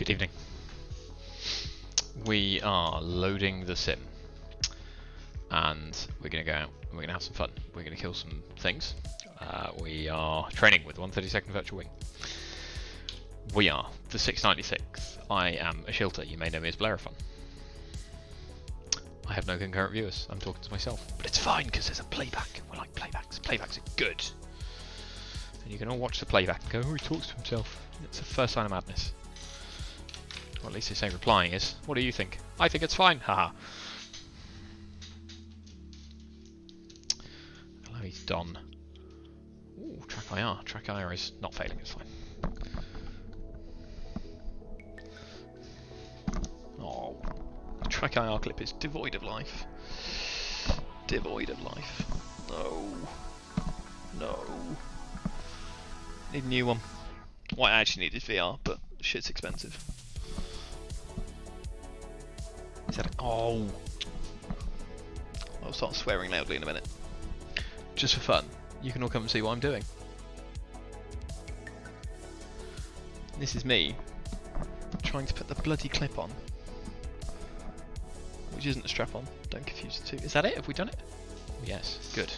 Good evening. We are loading the sim, and we're going to go out and we're going to have some fun. We're going to kill some things. We are training with 132nd Virtual Wing. We are the 696th. I am a shilter. You may know me as Blairephon. I have no concurrent viewers. I'm talking to myself. But it's fine because there's a playback. We like playbacks. Playbacks are good. And you can all watch the playback and go, oh, he talks to himself. It's the first sign of madness. Or at least his same replying is, what do you think? I think it's fine, haha. Hello, he's Don. Ooh, track IR. Track IR is not failing, it's fine. Oh, the track IR clip is devoid of life. Devoid of life. No. No. Need a new one. What I actually need is VR, but shit's expensive. Is that oh! I'll start swearing loudly in a minute. Just for fun. You can all come and see what I'm doing. This is me trying to put the bloody clip on, which isn't a strap on. Don't confuse the two. Is that it? Have we done it? Oh, yes. Good.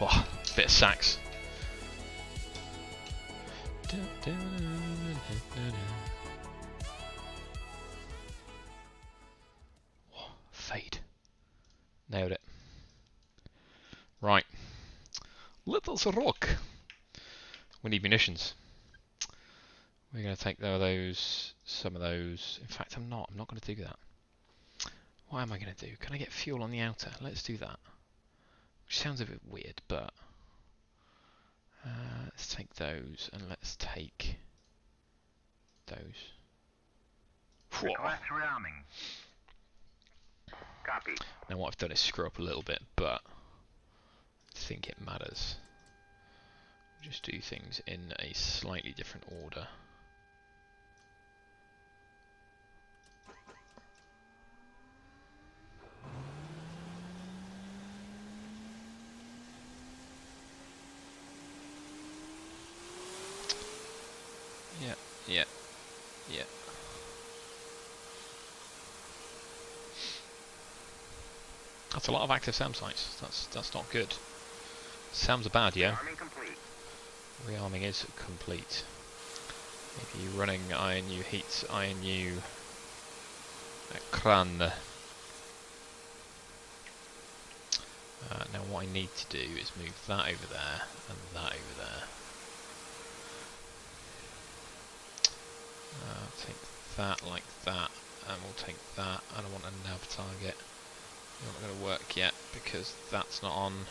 Oh, bit of sax. Fade. Nailed it. Right. Let us rock. We need munitions. We're going to take some of those. In fact, I'm not going to do that. What am I going to do? Can I get fuel on the outer? Let's do that. Which sounds a bit weird, but let's take those and let's take those. Request rearming. Copy. Now what I've done is screw up a little bit, but I think it matters. Just do things in a slightly different order. Yeah. That's a lot of active SAM sites. That's not good. SAMs are bad, yeah? Rearming complete. Rearming is complete. Maybe running INU heats, INU Kran. Now what I need to do is move that over there and that over there. Take that like that, and we'll take that. I don't want a nav target. Not going to work yet because that's not on.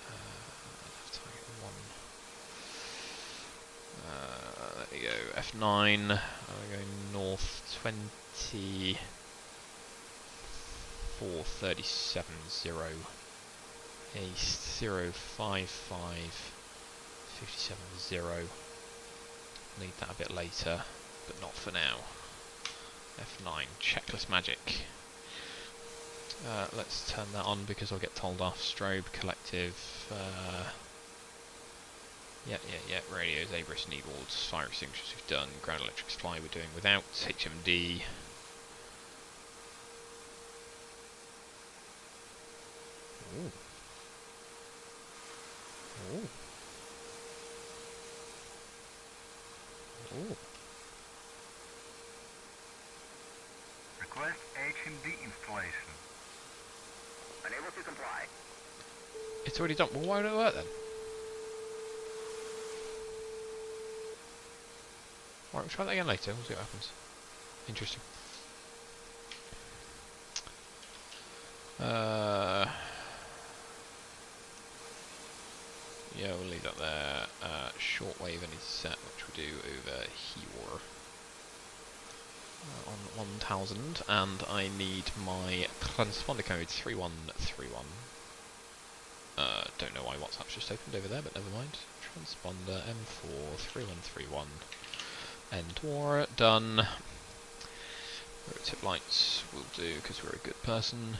Nav target 1. There we go. F9. I'm going north 24 37 0. East 055 57 0. Need that a bit later, but not for now. F9, checklist magic. Let's turn that on because I'll get told off. Strobe, collective. Yeah. Radios, Abris, kneeboards, fire extinguishers we've done. Ground electric supply we're doing without. HMD. Ooh. Ooh. Ooh. Request HMD installation. Unable to comply. It's already done. Well, why don't it work then? Right, we'll try that again later. We'll see what happens. Interesting. Yeah, we'll leave that there. Shortwave I need to set, which we'll do over here. On 1000, and I need my transponder code 3131. Don't know why WhatsApp's just opened over there, but never mind. Transponder M4 3131. Enter. Done. Road tip lights will do because we're a good person.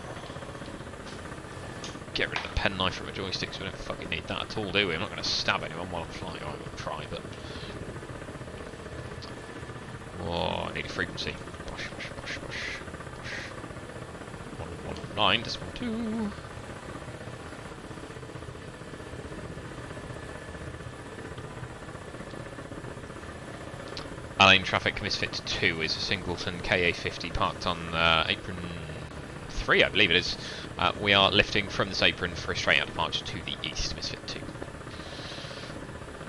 Get rid of the penknife from a joystick, so we don't fucking need that at all, do we? I'm not going to stab anyone while I'm flying. I will try, but... Oh, I need a frequency. Bosh, bosh, bosh, bosh, bosh. 119, decimal 2. Lane traffic, Misfit 2 is a Singleton KA50 parked on apron 3, I believe it is. We are lifting from this apron for a straight out departure to the east, Misfit 2.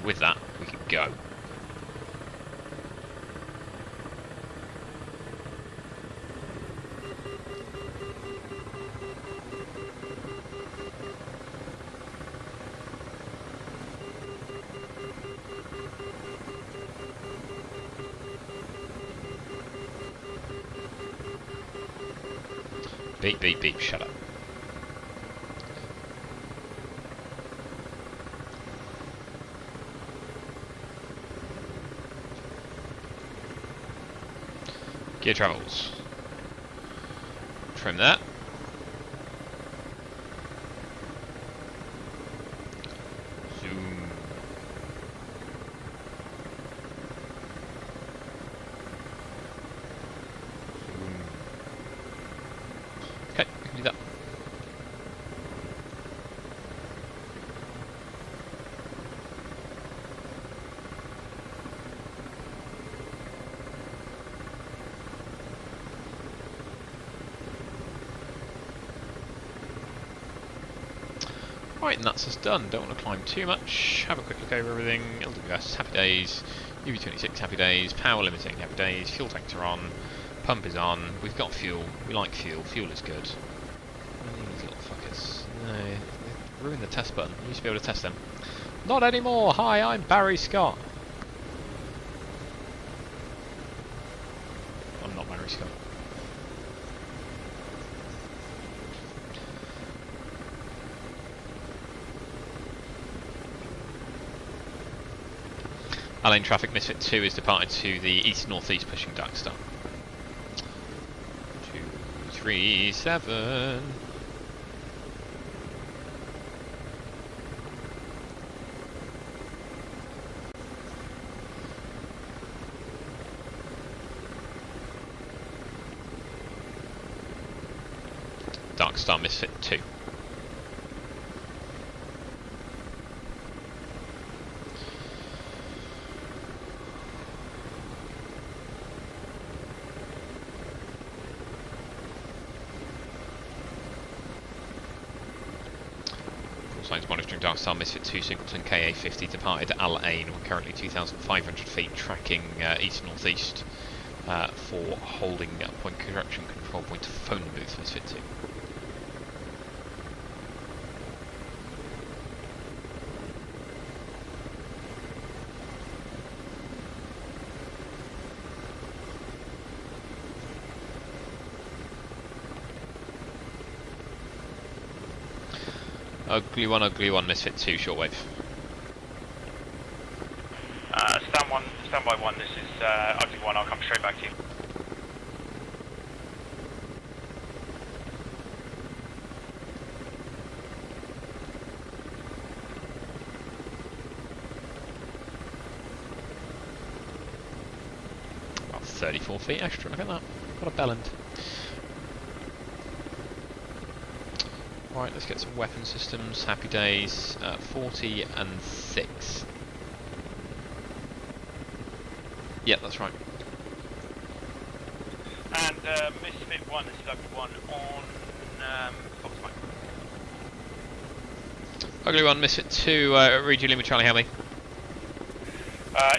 With that, we can go. Beep, beep, beep, shut up. Gear travels. Trim that. Zoom. Okay, we can do that. Right, and that's us done. Don't want to climb too much. Have a quick look over everything. LWS, happy days. UV26, happy days. Power limiting, happy days. Fuel tanks are on. Pump is on. We've got fuel. We like fuel. Fuel is good. These little fuckers. No, they ruined the test button. You used to be able to test them. Not anymore. Hi, I'm Barry Scott. I'm not Barry Scott. Lane traffic, Misfit 2 is departed to the east-northeast, pushing Dark Star. 237. Dark Star, Misfit 2. Signs monitoring Dark Star, Misfit 2, Singleton KA50 departed Al Ain. We're currently 2,500 feet, tracking east-northeast for holding point correction control point phone booth, Misfit 2. Ugly one, Misfit 2, shortwave. Stand by one, this is ugly one, I'll come straight back to you. About 34 feet extra, look at that. What a bellend. Right, let's get some weapon systems. Happy days. 40 and 6. Yeah, that's right. And Misfit 1, this is ugly one on Fox Mike. Ugly one, Misfit 2, read you Lima Charlie, help me.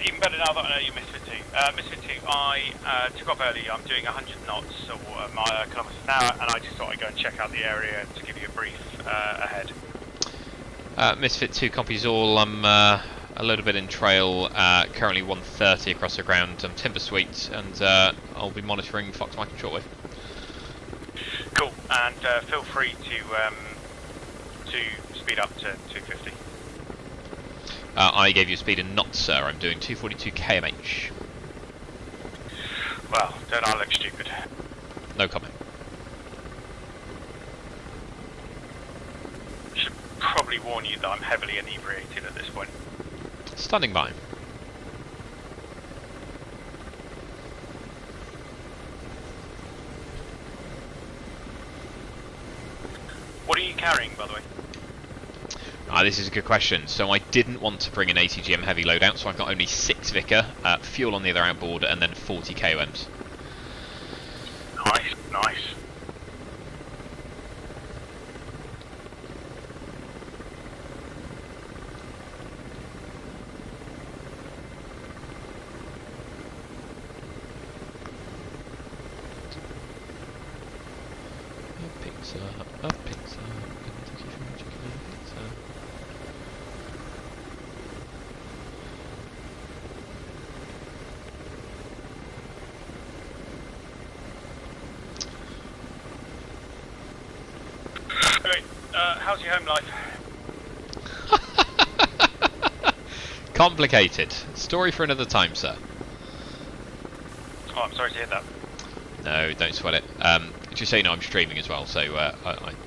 Even better now that I know you're Misfit 2. Misfit 2, I took off early, I'm doing 100 knots, or a mile kilometres an hour, and I just thought I'd go and check out the area to give you a brief ahead. Misfit 2 copies all. I'm a little bit in trail, currently 130 across the ground. I'm Timber Sweet, and I'll be monitoring Fox Mike and shortwave. Cool, and feel free to speed up to 250. I gave you a speed in knots, sir. I'm doing 242 kmh. Well, don't I look stupid? No comment. respectfully warn you that I'm heavily inebriated at this point. Standing by. What are you carrying, by the way? This is a good question. So I didn't want to bring an ATGM heavy loadout, so I've got only 6 Vicar, fuel on the other outboard, and then 40 KOMs. Nice, nice. A pizza, Kentucky Fried Chicken pizza. Great. How's your home life? Complicated. Story for another time, sir. Oh, I'm sorry to hear that. No, don't sweat it. Just so you know, I'm streaming as well, so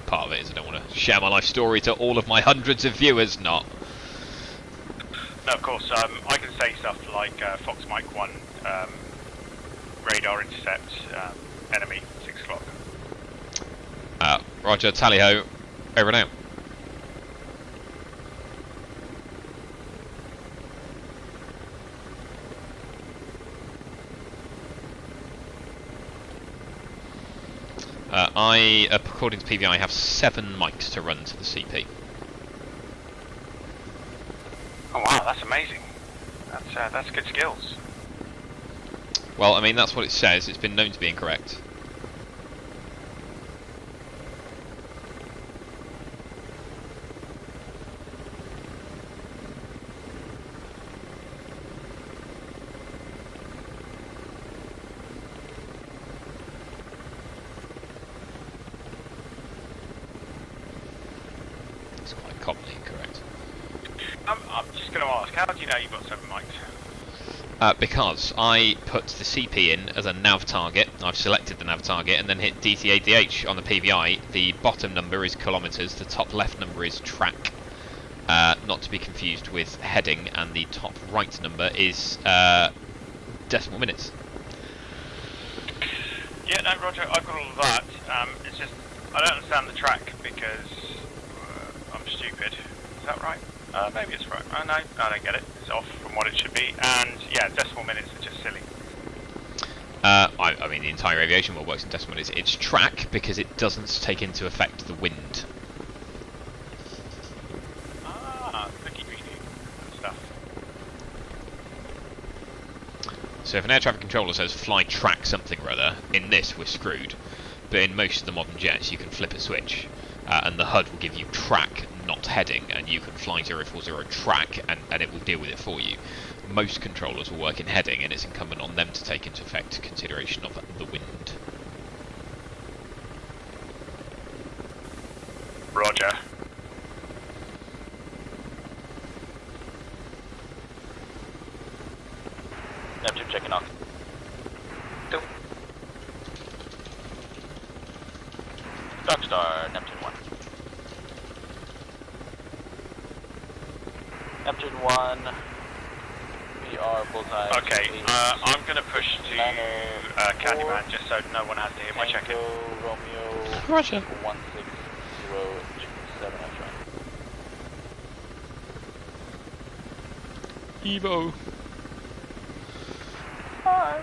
part of it is I don't want to share my life story to all of my hundreds of viewers. Not. No, of course. I can say stuff like Fox Mike 1, radar intercept, enemy, 6 o'clock. Roger, tally ho, over and out. According to PVI, have 7 mics to run to the CP. Oh wow, that's amazing. That's good skills. Well, I mean, that's what it says. It's been known to be incorrect. It's quite commonly incorrect. I'm just going to ask, how do you know you've got 7 mics? Because I put the CP in as a nav target, I've selected the nav target, and then hit DT8DH on the PVI. The bottom number is kilometres, the top left number is track, not to be confused with heading, and the top right number is decimal minutes. Yeah, no, Roger, I've got all of that. It's just, I don't understand the track because I'm stupid. Is that right? Maybe it's right. No, I don't get it. It's off from what it should be. And yeah, decimal minutes are just silly. I mean, the entire aviation world works in decimal minutes. It's track because it doesn't take into effect the wind. Ah, looky greedy and stuff. So if an air traffic controller says fly track something or other, in this we're screwed. But in most of the modern jets you can flip a switch and the HUD will give you track, not heading, and you can fly 040 track and it will deal with it for you. Most controllers will work in heading and it's incumbent on them to take into effect consideration of the wind. Roger. Neptune checking off. 2. Darkstar, Neptune 1. Neptune 1, we are bullseye. Okay, I'm going to push to Candyman just so no one has to hear my check-in. Romeo Roger. 160 F Evo. Hi.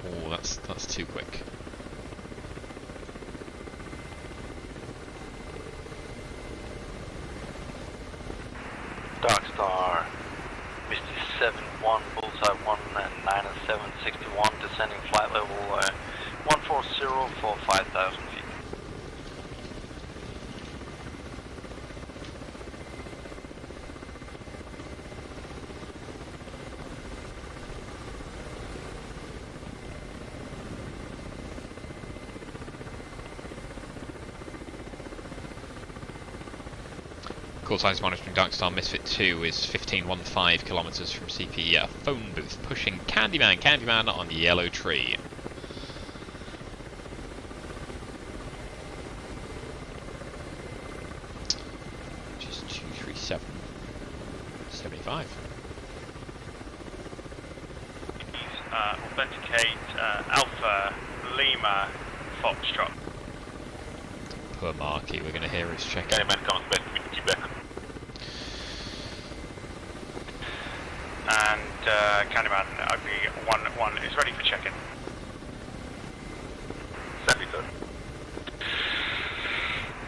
Oh, that's too quick. Darkstar, Misty 7-1, bullseye 1 and 9 and 761, descending flight level 140 for 5,000 feet. Call signs monitoring Dark Star Misfit 2 is 1515 kilometers from CP phone booth, pushing Candyman on the yellow tree. Which is 237.75. Authenticate Alpha Lima Foxtrot. Poor Marky, we're going to hear his check. Candyman comes back with Quebec. And Candyman Ugly 1-1 is ready for check-in. Send sir.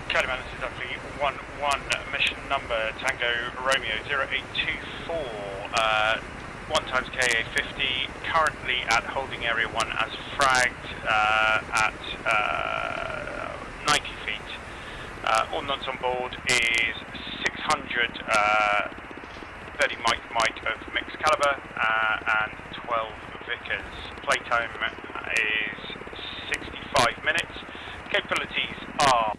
Candyman, this is Ugly 1-1, mission number Tango Romeo 0824, 1 times KA50, currently at holding area 1 as fragged at 90 feet. Ordnance on board is 600 30 mic of mixed caliber and 12 Vickers. Playtime is 65 minutes. Capabilities are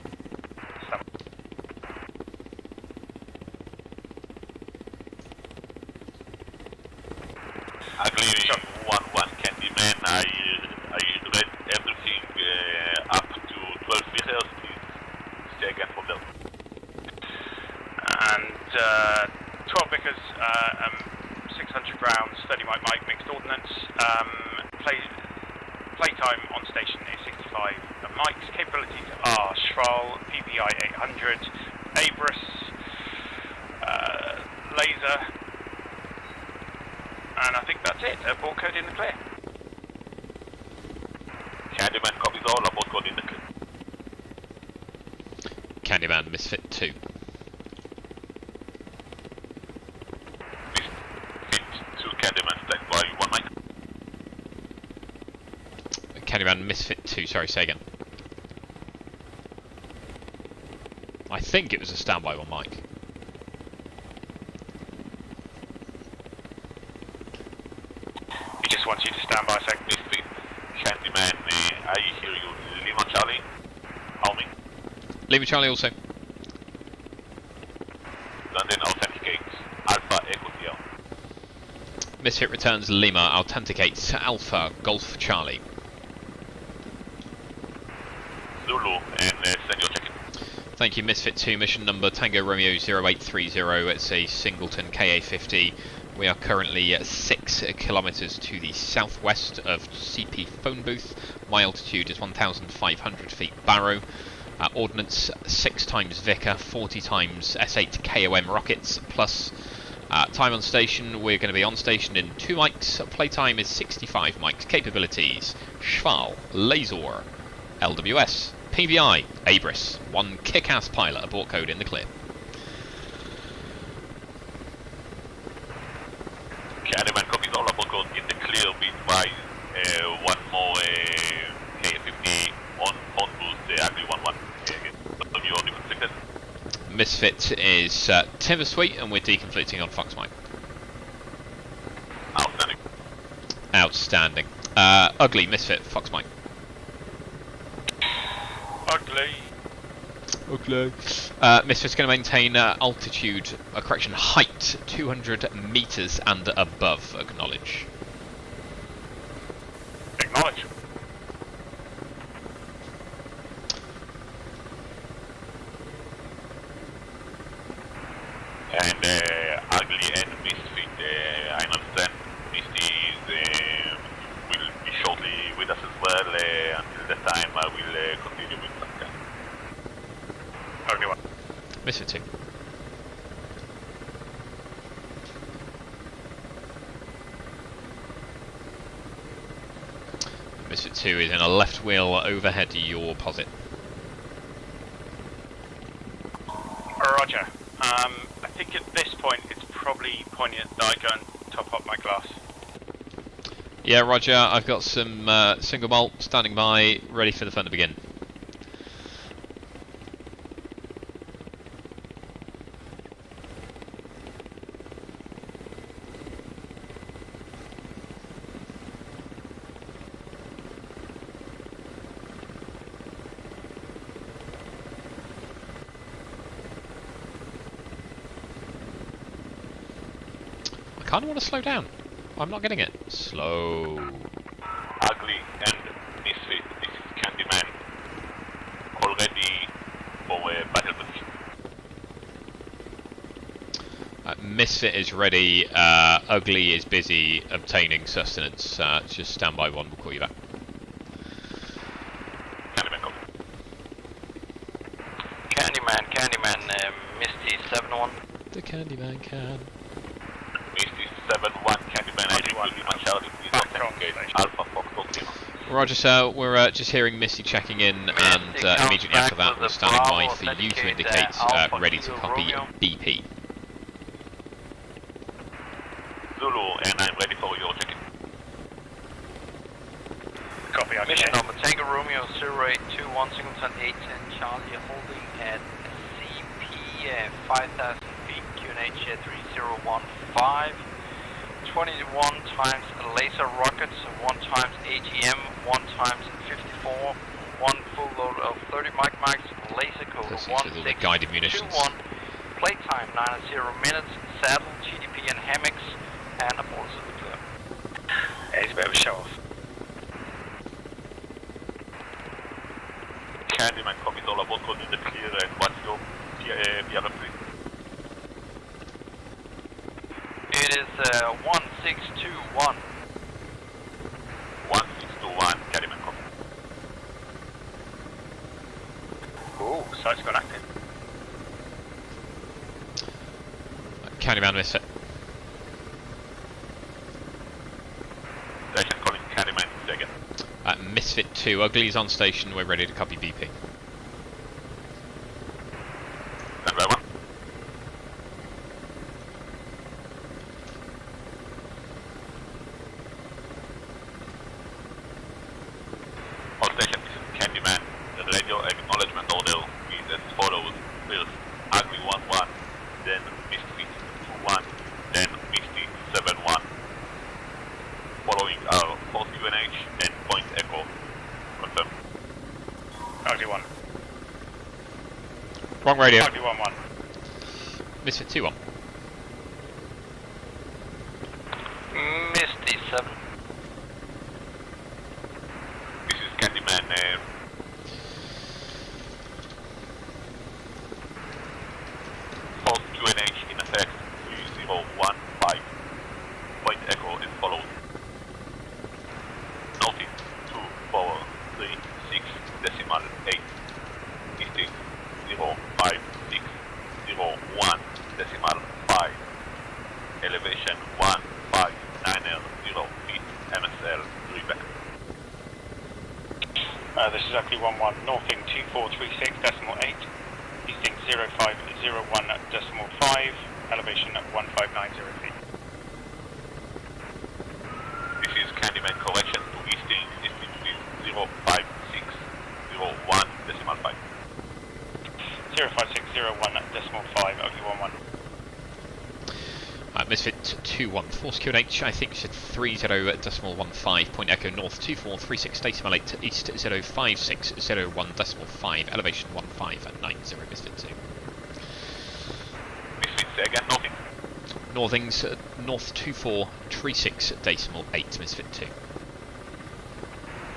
Ugly 1-1 Candyman, I read everything up to 12 meters, please stay again from there. and 12 Vickers, 600 rounds, 30 mic mixed ordnance. Playtime on station is 65 mics. Capabilities are Schral, PPI 800, Abris, laser, and I think that's it. Ball code in the clear. Candyman copies all, about code in the clear. Candyman Misfit 2. Misfit 2 Candyman, stand by 1 mic. Candyman Misfit 2, sorry, say again. I think it was a standby one mic. He just wants you to stand by a second. Misfit Candyman, I hear you. Lima Charlie, Army. Lima Charlie also. London authenticates Alpha Echo Sierra. Misfit returns Lima, authenticates Alpha Golf Charlie. Zulu, and send your check-in. Thank you, Misfit 2, mission number Tango Romeo 0830. It's a Singleton KA50. We are currently 6 kilometers to the southwest of CP phone booth. My altitude is 1,500 feet Barrow. Ordnance 6 times Vicar, 40 times S8 KOM rockets, plus time on station. We're going to be on station in 2 mics. Playtime is 65 mics. Capabilities: Schval, Laser, LWS, PBI, Abris. 1 kick-ass pilot. Abort code in the clear. Candyman copies all, about code in the clear. Be advised, one more K50 on boost, Ugly 1-1. You only conflicted. Misfit is Timber Suite, and we're deconflicting on Fox Mike. Outstanding. Outstanding. Ugly, Misfit, Fox Mike. Ugly. Ugly. Misfit's going to maintain altitude, correction, height, 200 meters and above. Acknowledge. Acknowledge. And Ugly and Misfit, I understand Misty will be shortly with us as well. Until that time, I will continue with some kind. Ugly 1. Misfit 2. Misfit 2 is in a left wheel overhead yaw posit. Roger. I think at this point it's probably poignant that I go and top up my glass. Yeah, Roger, I've got some single malt standing by, ready for the fun to begin. kind of want to slow down. I'm not getting it. Slow. Ugly and Misfit, this is Candyman. Already for battle position. Misfit is ready. Ugly is busy obtaining sustenance. Just stand by one. We'll call you back. Candyman copy. Candyman, Misty 7-1. The Candyman can. Misty 7-1, Candyman, I will be much out. Please authenticate Alpha Fox Lima. Roger, sir. We're just hearing Misty checking in, and immediately after that, we're standing by for you to indicate ready to copy BP. Zulu, and I'm ready for your check-in. Copy, I Mission number Tango Romeo 0821 Singleton 810 Charlie holding at CP 5000 feet QNH 3015. 21 times laser rockets, 1 times AGM, 1 times 54, 1 full load of 30 mics, laser code Proceed with all the guided munitions. 1621, playtime 90 minutes, saddle, GDP and hammocks, and a ball to the clear. Yeah, he's a bit of a show off. Candyman copies all about code in the clear and what's your PRF3? It is 1621. 1621, Candyman copy. Ooh, site's gone active. Candyman Misfit. Station calling Candyman second. Misfit 2. Ugly is on station. We're ready to copy BP. Stand by 1. All station, this is Candyman. The radio acknowledgement order is as follows. First, Ugly 1-1, then Misty 2-1, then Misty 7-1. Following our false UNH and point echo. Confirm. Ugly 1. Wrong radio. Ugly 1-1. Misfit 2-1. Misty 7. This is Candyman. False QNH in effect 3015. Point echo is followed. Noting 2436 decimal 8. Easting 05601 decimal 5. Elevation 1590 feet. MSL 3 back. This is Ugly 1-1, northing 2436 decimal 8, easting 0501 decimal 5, elevation 1590 feet. This is Candyman correction to easting 05601 decimal 5. 05601 decimal 5, Ugly 1-1. Misfit 2-1. Force QNH, I think you said 30.15. Point echo north 2436 decimal 8 east 05601 decimal 5. Elevation 1590. Misfit 2. Misfits again, nothing. Northings north 2436 decimal 8. Misfit 2.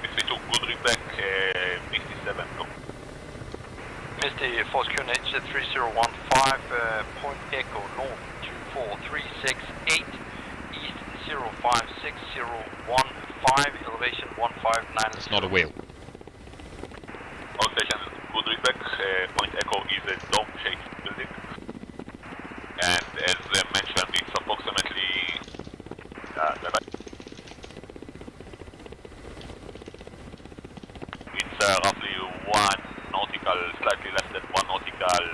Misfit 2, good readback, Misty 7, go. Misty Force QNH 3015, point echo north 24368, east 056015, elevation 1590. That's not a wheel. All stations, good readback, point echo is a dome-shaped building. And as mentioned, it's approximately it's roughly 1 nautical, slightly less than 1 nautical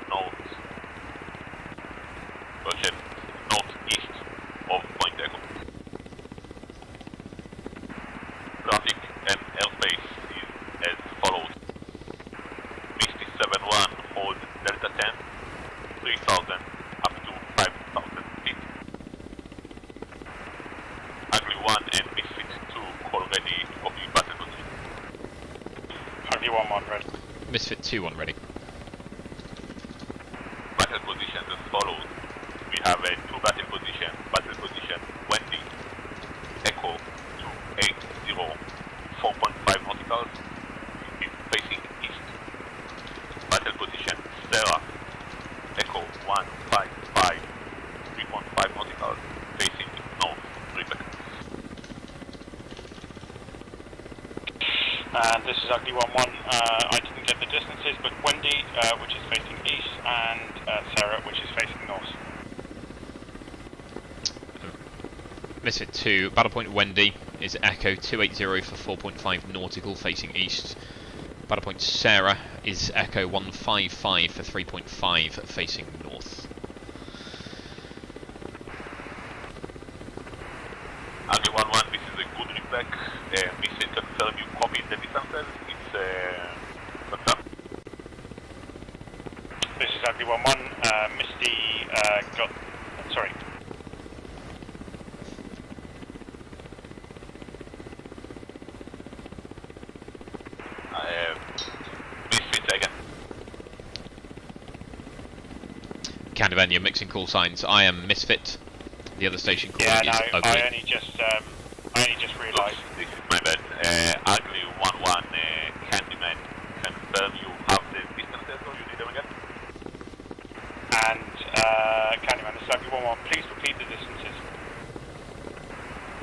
north, northeast of Point Echo. Traffic and airspace is as follows. Misty 7-1, hold Delta 10, 3,000 up to 5,000 feet. Ugly 1 and Misfit 2 call ready to copy battle position. Ugly 1-1, ready. Misfit 2-1 ready. Battle positions as follows. We have a 2 battle positions battle position, Wendy, Echo 280, 4.5 nauticals, is facing east. Battle position, Sarah, Echo 155, 3.5 nauticals, facing north, 3 seconds. And this is Ugly 1-1. I didn't get the distances, but Wendy, which is facing east, and Sarah, which is facing north. Misfit 2, battle point Wendy is Echo 280 for 4.5 nautical facing east. Battle point Sarah is Echo 155 for 3.5 facing north. Ugly 1-1, this is a good feedback. Misfit confirm you copy the distances. It's confirmed. This is Ugly 1-1. Misty got. Sorry. Misfit again. Candyman, you're mixing call signs. I am Misfit. The other station call Yeah, is no, Ugly. I only just realised. This is my bad. Ugly 1-1, Candyman, confirm you have the distances or you need them again? And Candyman, this is Ugly 1-1. Please repeat the distances.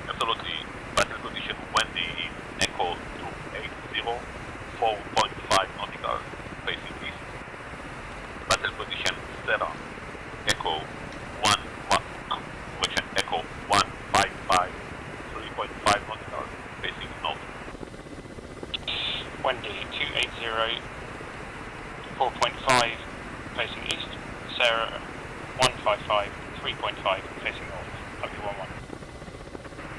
Absolutely. Battle position Wendy in Echo 280, 4.5 nauticals, facing east. Battle position Sarah, Echo 155, 3.5 nauticals, facing north. Wendy 280, 4.5 facing east. Sarah 155, 3.5 facing north. Ugly 1-1.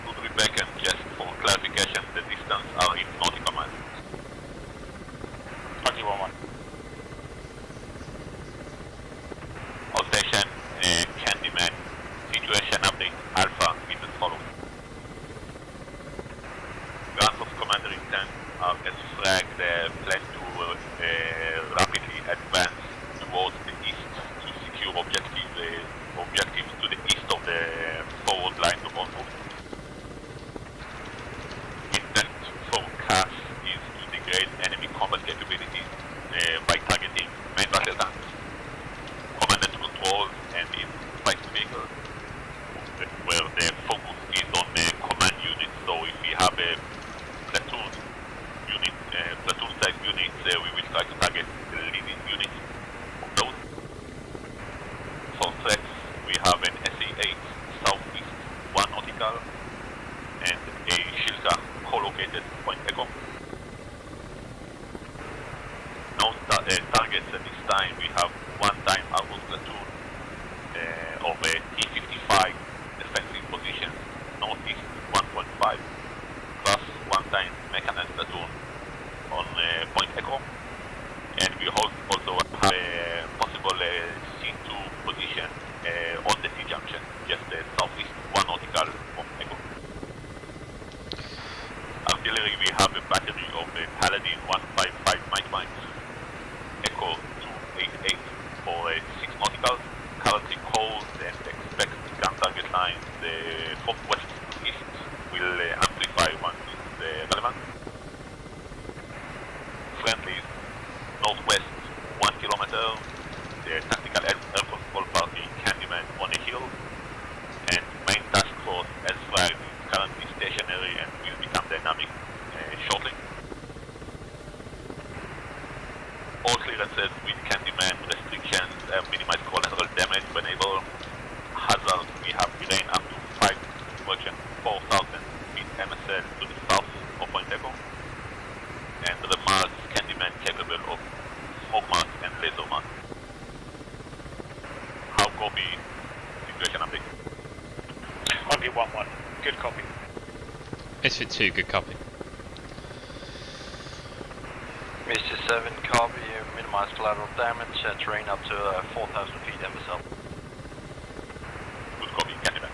Good feedback, and just for clarification, the distance are in nautical miles. Ugly 1-1. Outstation, Candyman, situation update, Alpha is as follows. Guns of Commander intent are as flagged, plan to rapidly advance towards the east to secure objectives to the east of the forward line of onboard. Intent for CAS is to degrade enemy combat capabilities by targeting main battle tanks, commandant controls, and its fighting vehicles, where the focus is on command units. So if we have a platoon unit, platoon type units, we will try to target the leading units of those. For threats, we have an SA-8 southeast 1 nautical and a Shilka co-located Point Echo. No targets at this time. We have one time Argus platoon of a T-55 defensive position northeast 1.5 plus one time mechanized platoon on Point Echo, and we also have a possible C2 position on the T-junction, just southeast 1 nautical of Echo. Artillery, we have a battery of Paladin 155 might mines, Echo 288 for 6 nauticals, currently cold and expect gun target lines from west to east will amplify once it's relevant. Friendlies, northwest 1 kilometer, the tactical air control party Candyman on a hill, and main task force as flagged is currently stationary and will become dynamic shortly. All clearances with Candyman restrictions minimize collateral damage to enable hazards. We have terrain up to 5 direction 4,000 feet MSL to the south of Point Echo, and the Mars Candyman capable of smoke mask and laser mask. How copy? Situation update. Ugly 1-1. Good copy. Misfit 2, good copy. Mr. 7, copy, minimize collateral damage, terrain up to 4,000 feet MSL. Good copy, Candyman.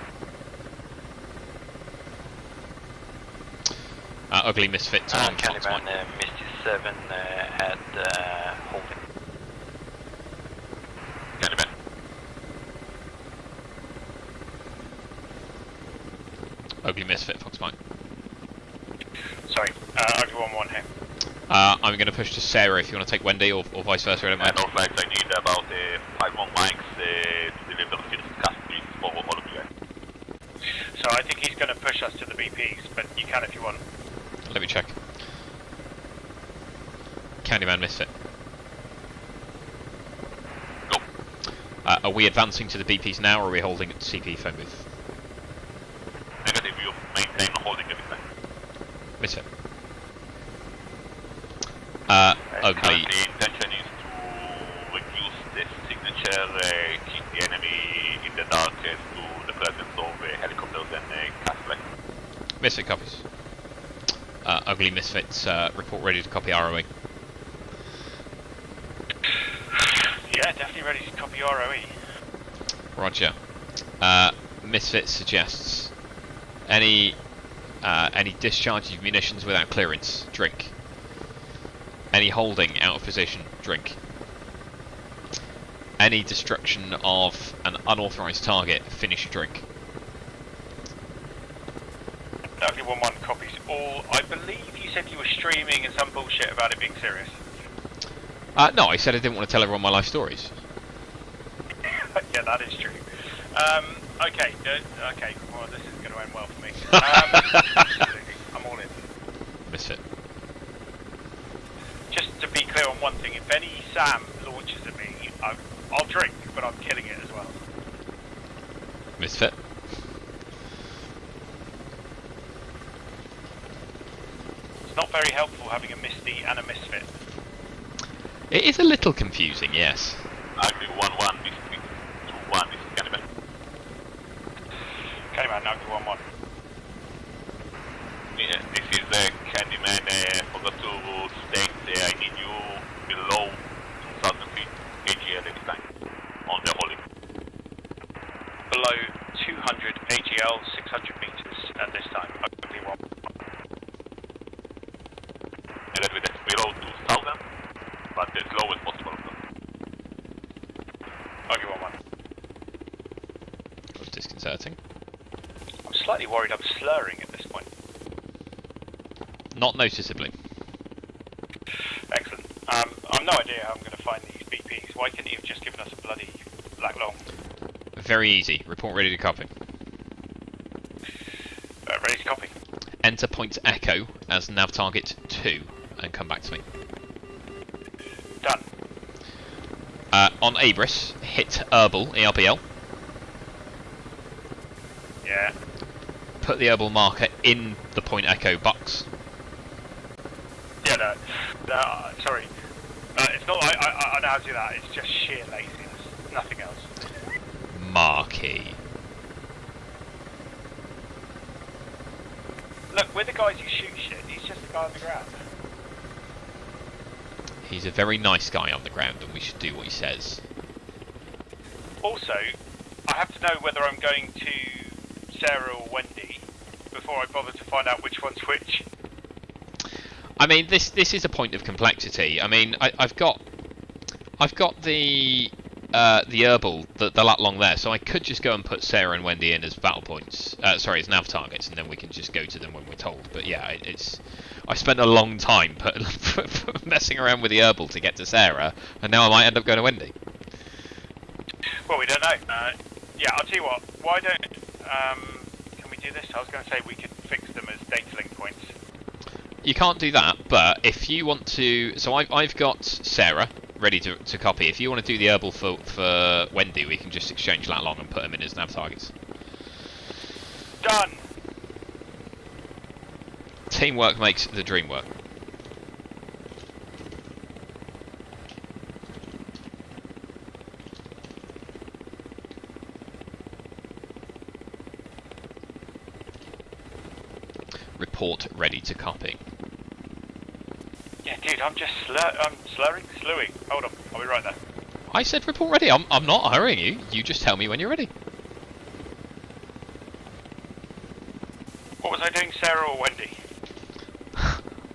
Ugly Misfit on Candyman, Misty 7 at holding. Candyman. Ugly Misfit, Fox Mike. Sorry, Ugly 1-1 here. I'm going to push to Sarah if you want to take Wendy, or vice versa, I don't mind. And also, I need about 5 more mics to deliver the first casualties for all of you guys. So I think he's going to push us to the BPs, but you can if you want. Let me check. Candyman Misfit. Go. Are we advancing to the BPs now, or are we holding at CP phone booth? Negative, you maintain holding everything. Misfit. Ugly. The intention is to reduce the signature, keep the enemy in the dark to the presence of helicopters and castle. Misfit copies. Ugly Misfits, report ready to copy ROE. Yeah, definitely ready to copy ROE. Roger. Misfit suggests any discharge of munitions without clearance, drink. Any holding out of position, drink. Any destruction of an unauthorized target, finish your drink. Ugly 1-1 copies all. I believe you said you were streaming and some bullshit about it being serious. No, I said I didn't want to tell everyone my life stories. Yeah, that is true. Okay, okay, well, this isn't going to end well for me. Absolutely, I'm all in. Misfit. Just to be clear on one thing, if any SAM launches at me, I'll drink, but I'm killing it as well. Misfit. It's not very helpful having a Misty and a Misfit. It is a little confusing, yes. Ugly 1-1, this is 2-1, this is Candyman. Candyman, Ugly 1-1. Yeah, this is Candyman, forgot to state, I need you below 2,000 feet AGL this time, on the holding. Below 200 AGL, 600 meters at this time. Ugly 1-1. And that with below 2,000, but as low as possible. Ugly 1-1. That was disconcerting. I'm slightly worried I'm slurring at this point. Not noticeably. Excellent. I've no idea how I'm going to find these BPs. Why couldn't you have just given us a bloody black long? Very easy. Report ready to copy. Ready to copy. Enter point Echo as nav target 2 and come back to me. Done. On Abris, hit Herbal, ERBL. Yeah. Put the Herbal marker in the point Echo box. Yeah, no, sorry. It's not. I know how to do that. It's just sheer laziness. Nothing else. Marquee. Look, we're the guys who shoot shit. He's just the guy on the ground. He's a very nice guy on the ground, and we should do what he says. Also, I have to know whether I'm going to Sarah or Wendy before I bother to find out which one's which. I mean, this is a point of complexity. I mean, I've got the Herbal, the lat long there, so I could just go and put Sarah and Wendy in as battle points. Sorry, as nav targets, and then we can just go to them when we're told. But yeah, I spent a long time messing around with the Herbal to get to Sarah, and now I might end up going to Wendy. Well, we don't know. Yeah, I'll tell you what. Why don't can we do this? I was going to say we could fix them as data link points. You can't do that, but if you want to, so I've got Sarah ready to copy. If you want to do the Herbal for Wendy, we can just exchange lat long and put them in as nav targets. Done. Teamwork makes the dream work. Report ready to copy. Yeah, dude, I'm just slewing. Hold on, I'll be right there. I said report ready. I'm not hurrying you. You just tell me when you're ready. What was I doing, Sarah or Wendy?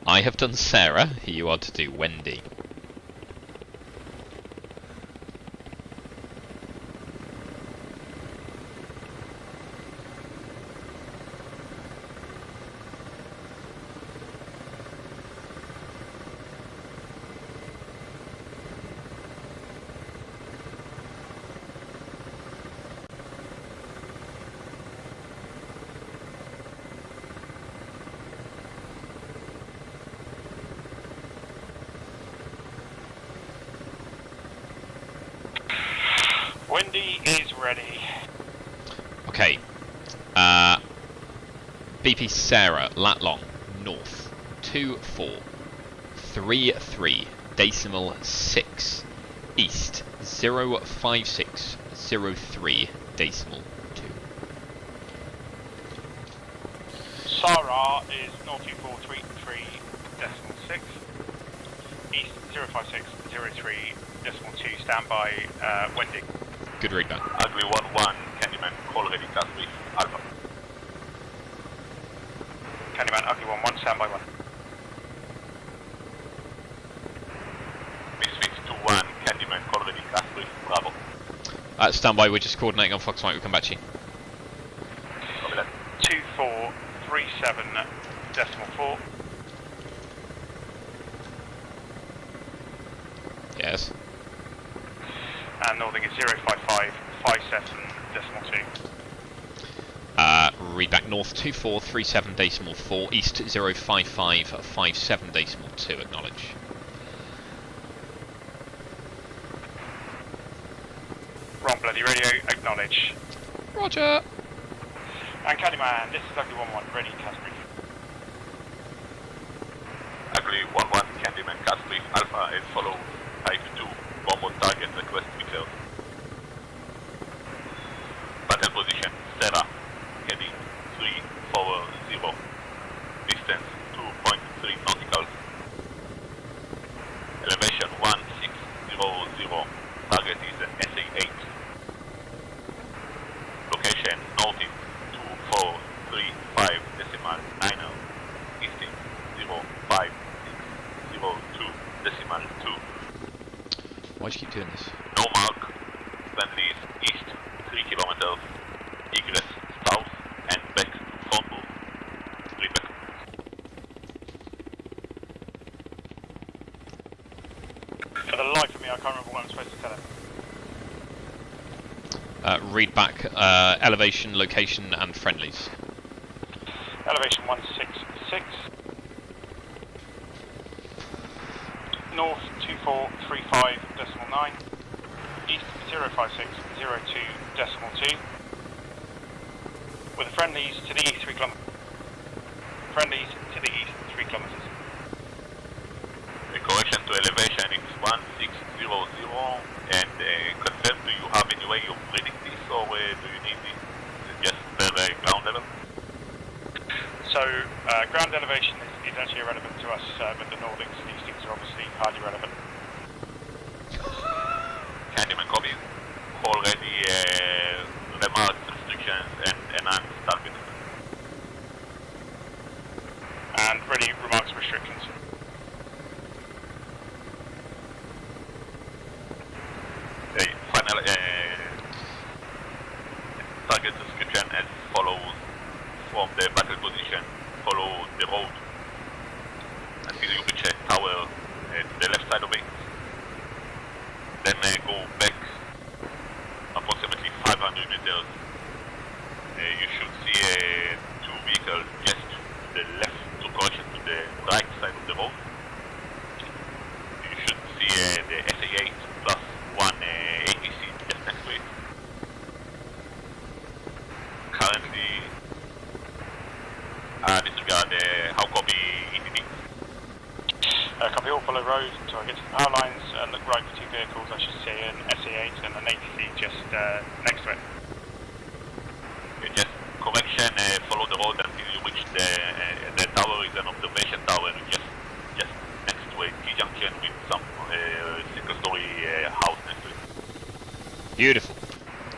I have done Sarah. You are to do Wendy. Windy is ready. Okay. BP Sarah, lat long, north, 2433 decimal 6, east, 05603 decimal 2. Sarah is 02433 decimal 6, east 05603 decimal 2, standby, windy. Good read, man. Ugly 1-1, Candyman, call ready, cast brief, Alpha. Candyman, ugly 1-1, standby 1. Misfits 2-1, Candyman, call ready, cast brief, Bravo. Standby, we're just coordinating on Fox Mike, we'll come back to you. Copy that. 2437 decimal 4. Yes. And northing is 05557 decimal 2. Read back north 2437 decimal 4, east 05557 decimal 2, acknowledge. Wrong bloody radio, acknowledge. Roger! And Candyman, this is ugly 1-1, ready, cast brief. Ugly 1-1, Candyman, cast brief, Alpha as follows. 5-2, bomb on target, request declared. Battle position, Sarah, heading 340, distance 2.3 nauticals. Elevation 1600, target is SA8. Location, northeast 2435 decimal 9, east 05602 decimal 2. Why'd you keep doing this? No mark. Friendly is east 3 kilometers. Egress south and back to Frontal. 3 back. For the life of me, I can't remember what I'm supposed to tell him. Read back elevation, location, and friendlies. Elevation 166. North 2435 decimal 9. East 05602 decimal 2. With the friendlies to the east 3 kilometers. Friendlies to the east 3 kilometers. The correction to elevation is 1600 and confirm, do you have any way of reading this or do you need this? Just the ground level? So, ground elevation is actually irrelevant to us, but the Nordics and these things are obviously highly relevant. Candyman copy. Already remarks, restrictions and enhanced target. And ready remarks and restrictions. Final target description as follows. From the battle position, follow the road until you reach a tower to the left side of it. Then go back approximately 500 meters. You should see 2 vehicles just to the left, to correction to the right side of the road. You should see the SA8 plus 1 ATC just next to it. Currently, disregard how copy EDD. Copy all, follow road until I get to the power lines, look right for 2 vehicles. I should see an SA8 and an ATC just next to it. Just correction, follow the road until you reach the tower is an observation tower just next to a T-junction with some single-story house next to it. Beautiful.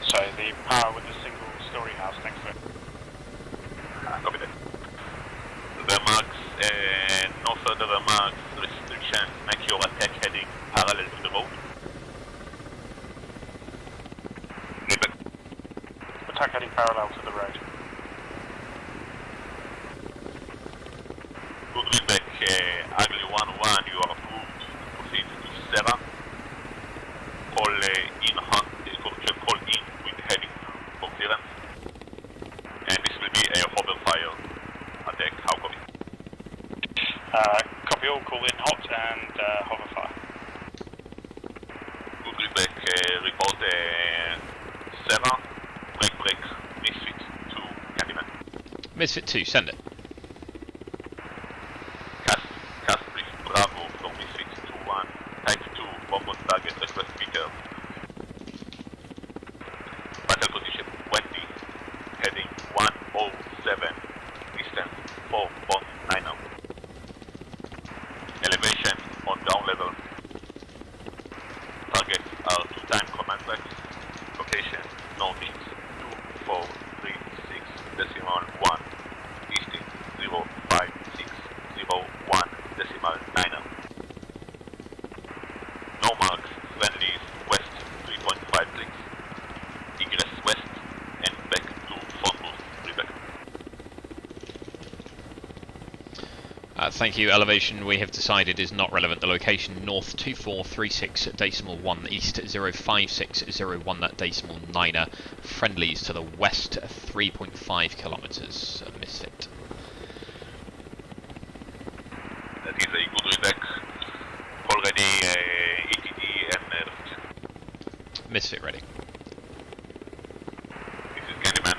So the power with the single-story house next to it. Copy that. Remarks, no further remarks, restrictions, make your attack heading parallel to the road. Attack heading parallel to the road. Good feedback, Ugly 1-1, you are approved to proceed to Sarah. Call in hunt, call in with heading for clearance. And this will be a hover fire attack, how copy? Copy all, call in hot and hover fire. Good feedback, report Sarah, break, Misfit 2, Candyman. Misfit 2, send it. Cast brief Bravo from Misfit 2-1, type 2, bomb on target, request speaker. Battle position, Wendy, heading 107, distance 4.9 out. Elevation on down level. Targets are 2-time command tracks. Location, northeast 2436.1, easting 05601.9. No marks, friendlies west 3.5 clicks. Egress west and back to phone booth, Rebecca. Thank you. Elevation we have decided is not relevant. The location north 2436.1 east 05601.9. Friendlies to the west 3.5 kilometers. Misfit. That is a good redact. Already ETD and Misfit ready. this is Candyman.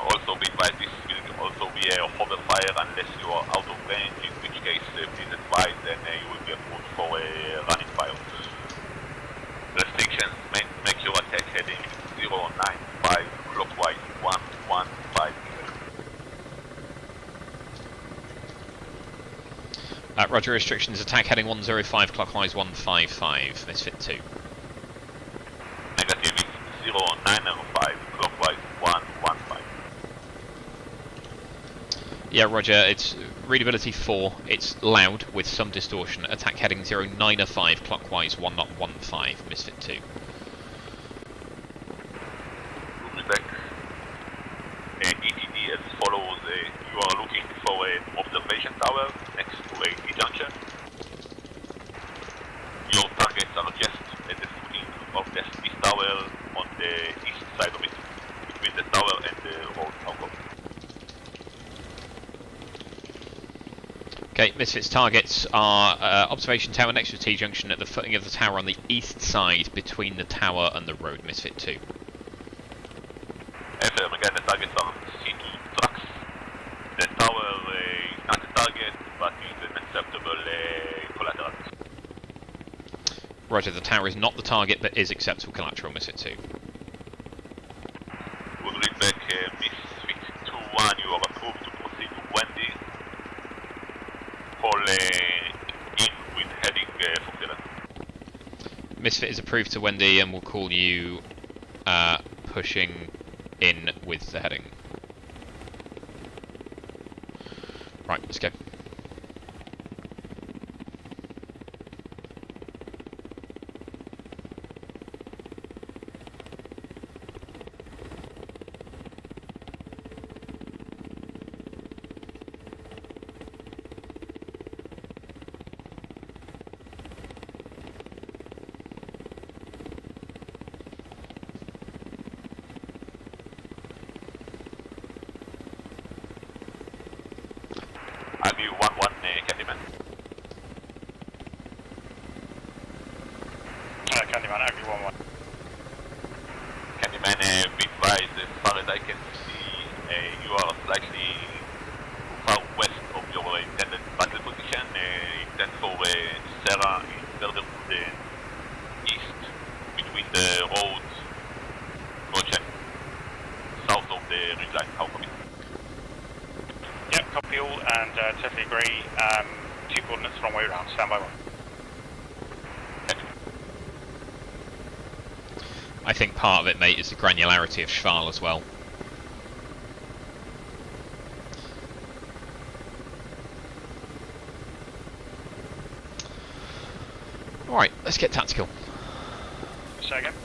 Also be advised, this will also be a hover fire unless you are out of range, in which case please advise and you will be approved for a running fire. Restrictions, make your attack heading 095 clockwise 115. Roger, restrictions, attack heading 105 clockwise 155. Misfit 2. Negative is 095 clockwise 115. Yeah, Roger, it's readability 4. It's loud with some distortion. Attack heading 095 clockwise 1.15. Misfit 2. Good redact. ETD as follows. You are looking for an observation tower next to a T-junction. Your targets are just at the footing of this tower on the east side of it, between the tower and the road. Okay, Misfit's targets are observation tower next to T-junction at the footing of the tower on the east side between the tower and the road. Misfit 2. FM, again, the targets are C2 trucks. The tower is not a target, but is an acceptable collateral. Roger, the tower is not the target, but is acceptable collateral. Misfit 2. We'll read back Misfit 2-1, you are approved to proceed to Wendy. Call in with heading for Dylan. Misfit is approved to Wendy and will call you pushing in with the heading. Right, let's go. Aggie 1-1, Candyman. Candyman, Aggie 1-1. Candyman, be advised, as far as I can see, you are slightly far west of your intended battle position. Intend for Sarah is further to the east, between the roads, Goshen, south of the ridge line. How come it? Yep, copy all, and totally agree. 2 coordinates, wrong way around. Stand by 1. I think part of it, mate, is the granularity of Schval as well. Alright, let's get tactical. Say again?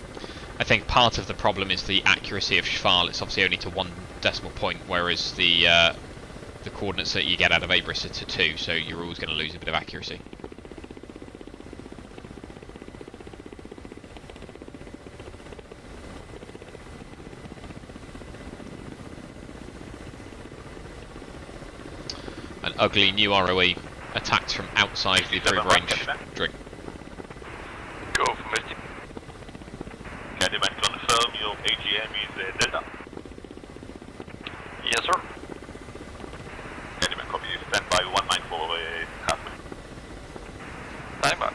I think part of the problem is the accuracy of Schval. It's obviously only to 1 decimal point, whereas the coordinates that you get out of Abris are to 2, so you're always going to lose a bit of accuracy. An ugly new ROE attacked from outside the approved range. Drink. Go for Misty. Candyman, confirm your AGM is Delta. Yes, sir. Candyman, copy. Stand by 1 mile for half. Stand by.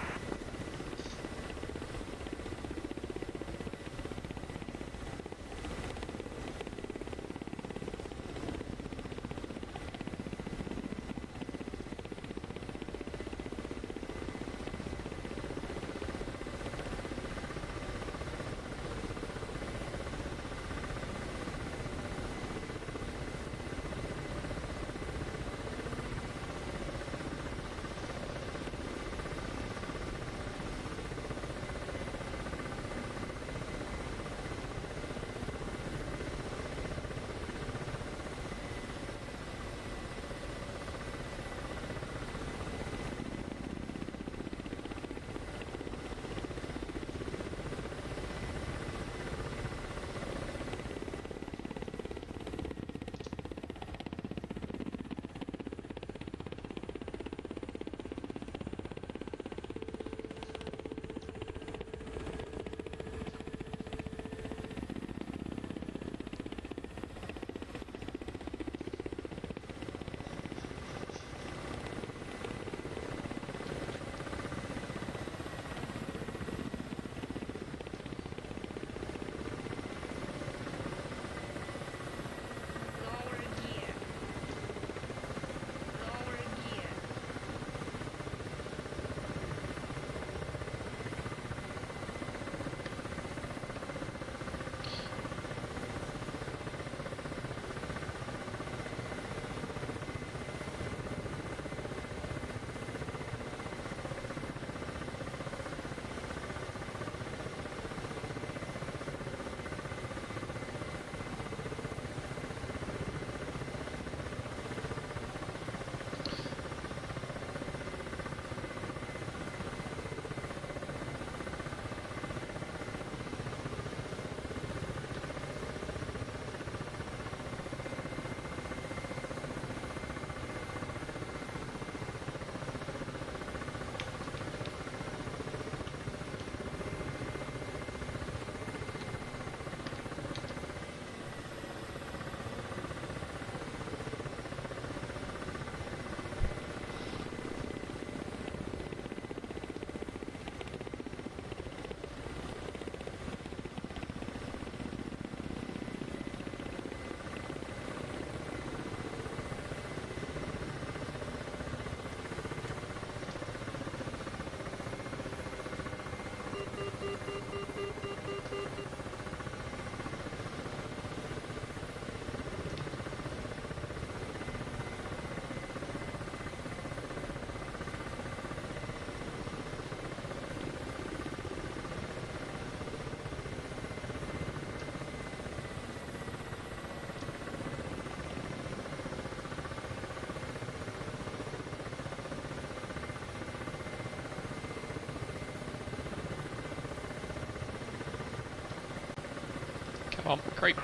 Come on, creep. 57-1,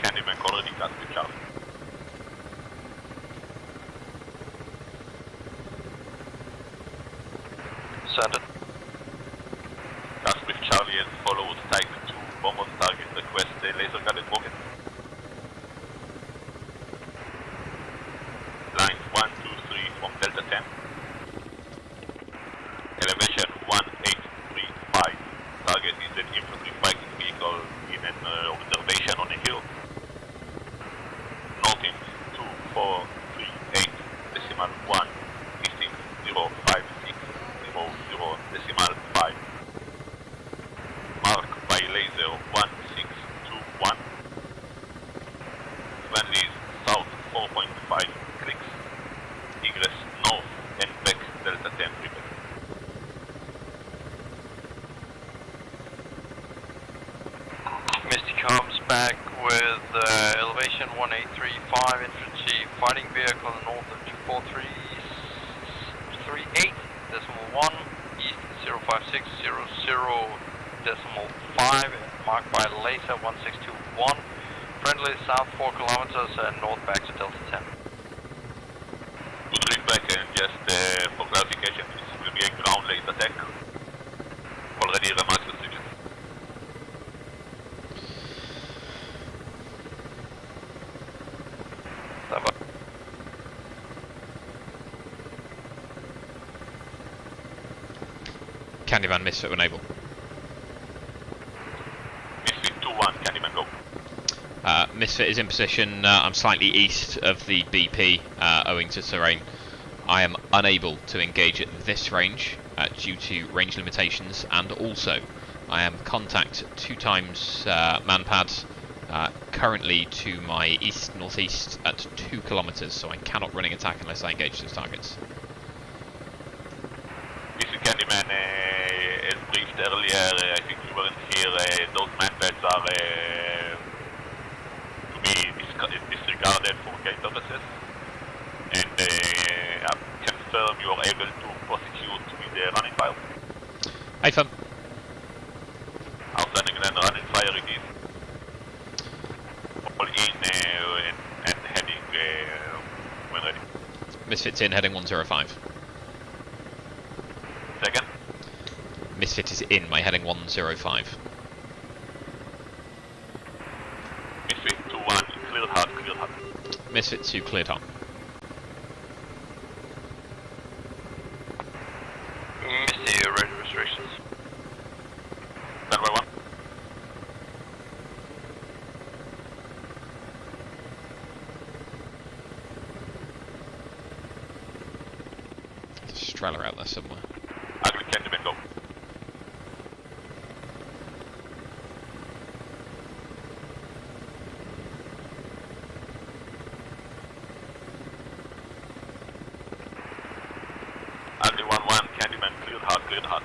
Candyman already got the Charlie. Send it. Cast with Charlie and follows type 2 bomb on target, request a laser guided rocket. Lines 1, 2, 3 from Delta 10. Elevation 1835. Target is an infantry fighting vehicle in an observation on a hill. Northing 2438 decimal 1. Easting 05600 decimal 5. Mark by laser 1621. Friendlies south 4.5 clicks. Egress north and back Delta 10 repeat. Misty comes back with elevation 1835 infantry fighting vehicle north of 24338 decimal 1 east 05600 decimal 5 marked by laser 1621. Friendly south 4 kilometers and north back to Delta 10. Good feedback, and just for clarification, this will be a ground laser attack. Already remarked restriction. Candyman, Misfit, enable. Misfit 2-1, Candyman, go. Misfit is in position. I'm slightly east of the BP, owing to terrain. I am unable to engage at this range due to range limitations, and also I am contact 2 times manpad, currently to my east-northeast at 2 kilometers, so I cannot running attack unless I engage those targets. Misfit Candyman, as briefed earlier, I think you weren't here, those manpads are to be disregarded for game purposes, and confirm you are able to prosecute with the running fire. Hey, fun. Outstanding, then running fire it is. All in and heading when ready. Misfit's in, heading 105. Second, Misfit is in, my heading 105. Misfit 2-1, clear hard, clear hard. Misfit 2 cleared hot. Misty, ready restrictions. Stand by 1. There's a Streller out there somewhere. Ugly Candyman, go. Ugly 1-1, Candyman, cleared hard, cleared hard.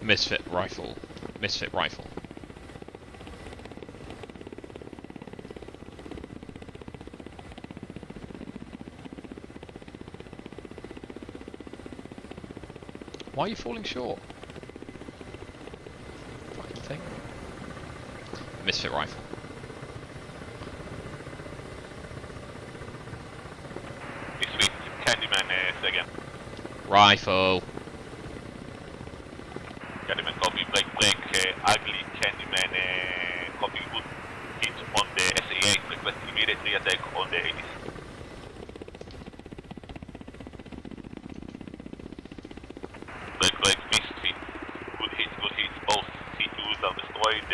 Misfit rifle. Misfit rifle. Why are you falling short? Fucking thing. Misfit rifle. Misfit Candyman, second. Rifle. Candyman, copy, break, ugly Candyman, copy, good hit on the SA8, request immediate re-attack on the 80s. Break, Misfit, good hits, both C2s are destroyed,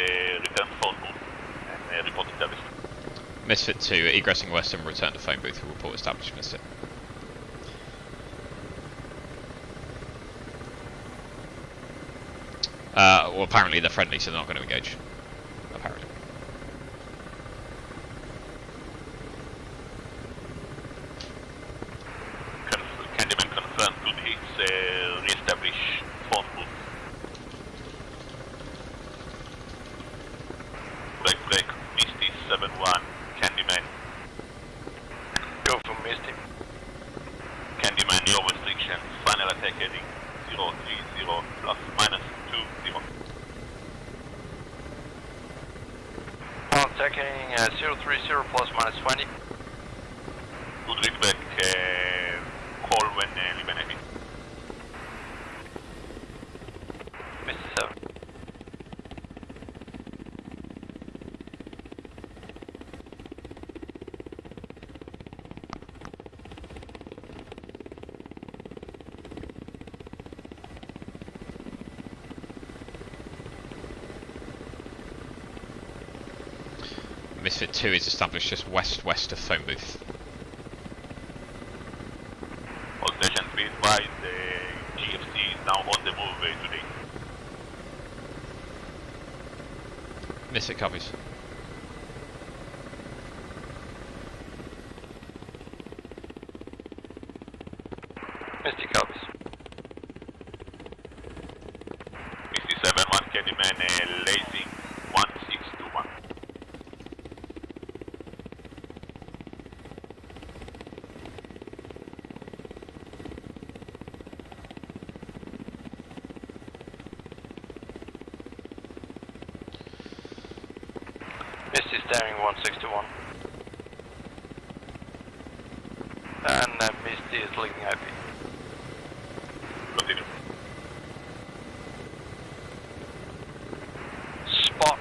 return phone booth, and reporting service. Misfit 2, egressing west and return to phone booth to report established Misfit. Well, apparently they're friendly, so they're not going to engage. Apparently. Candyman confirmed, good hits, re-establish phone booth. Break, Misty 7-1, Candyman. Go for Misty. Candyman, your restrictions, final attack heading 030 plus minus 20. On attacking 030 plus minus 20. Good read back, call when eliminated. Misty 7. Misfit 2 is established just west of phone booth. All stations be advised, the GFC is now on the move today. Misfit copies. Misty copies. Misty 7-1, Candyman, lazy 1621. Misty staring 161. And Misty is leaving IP. Continue. Spot.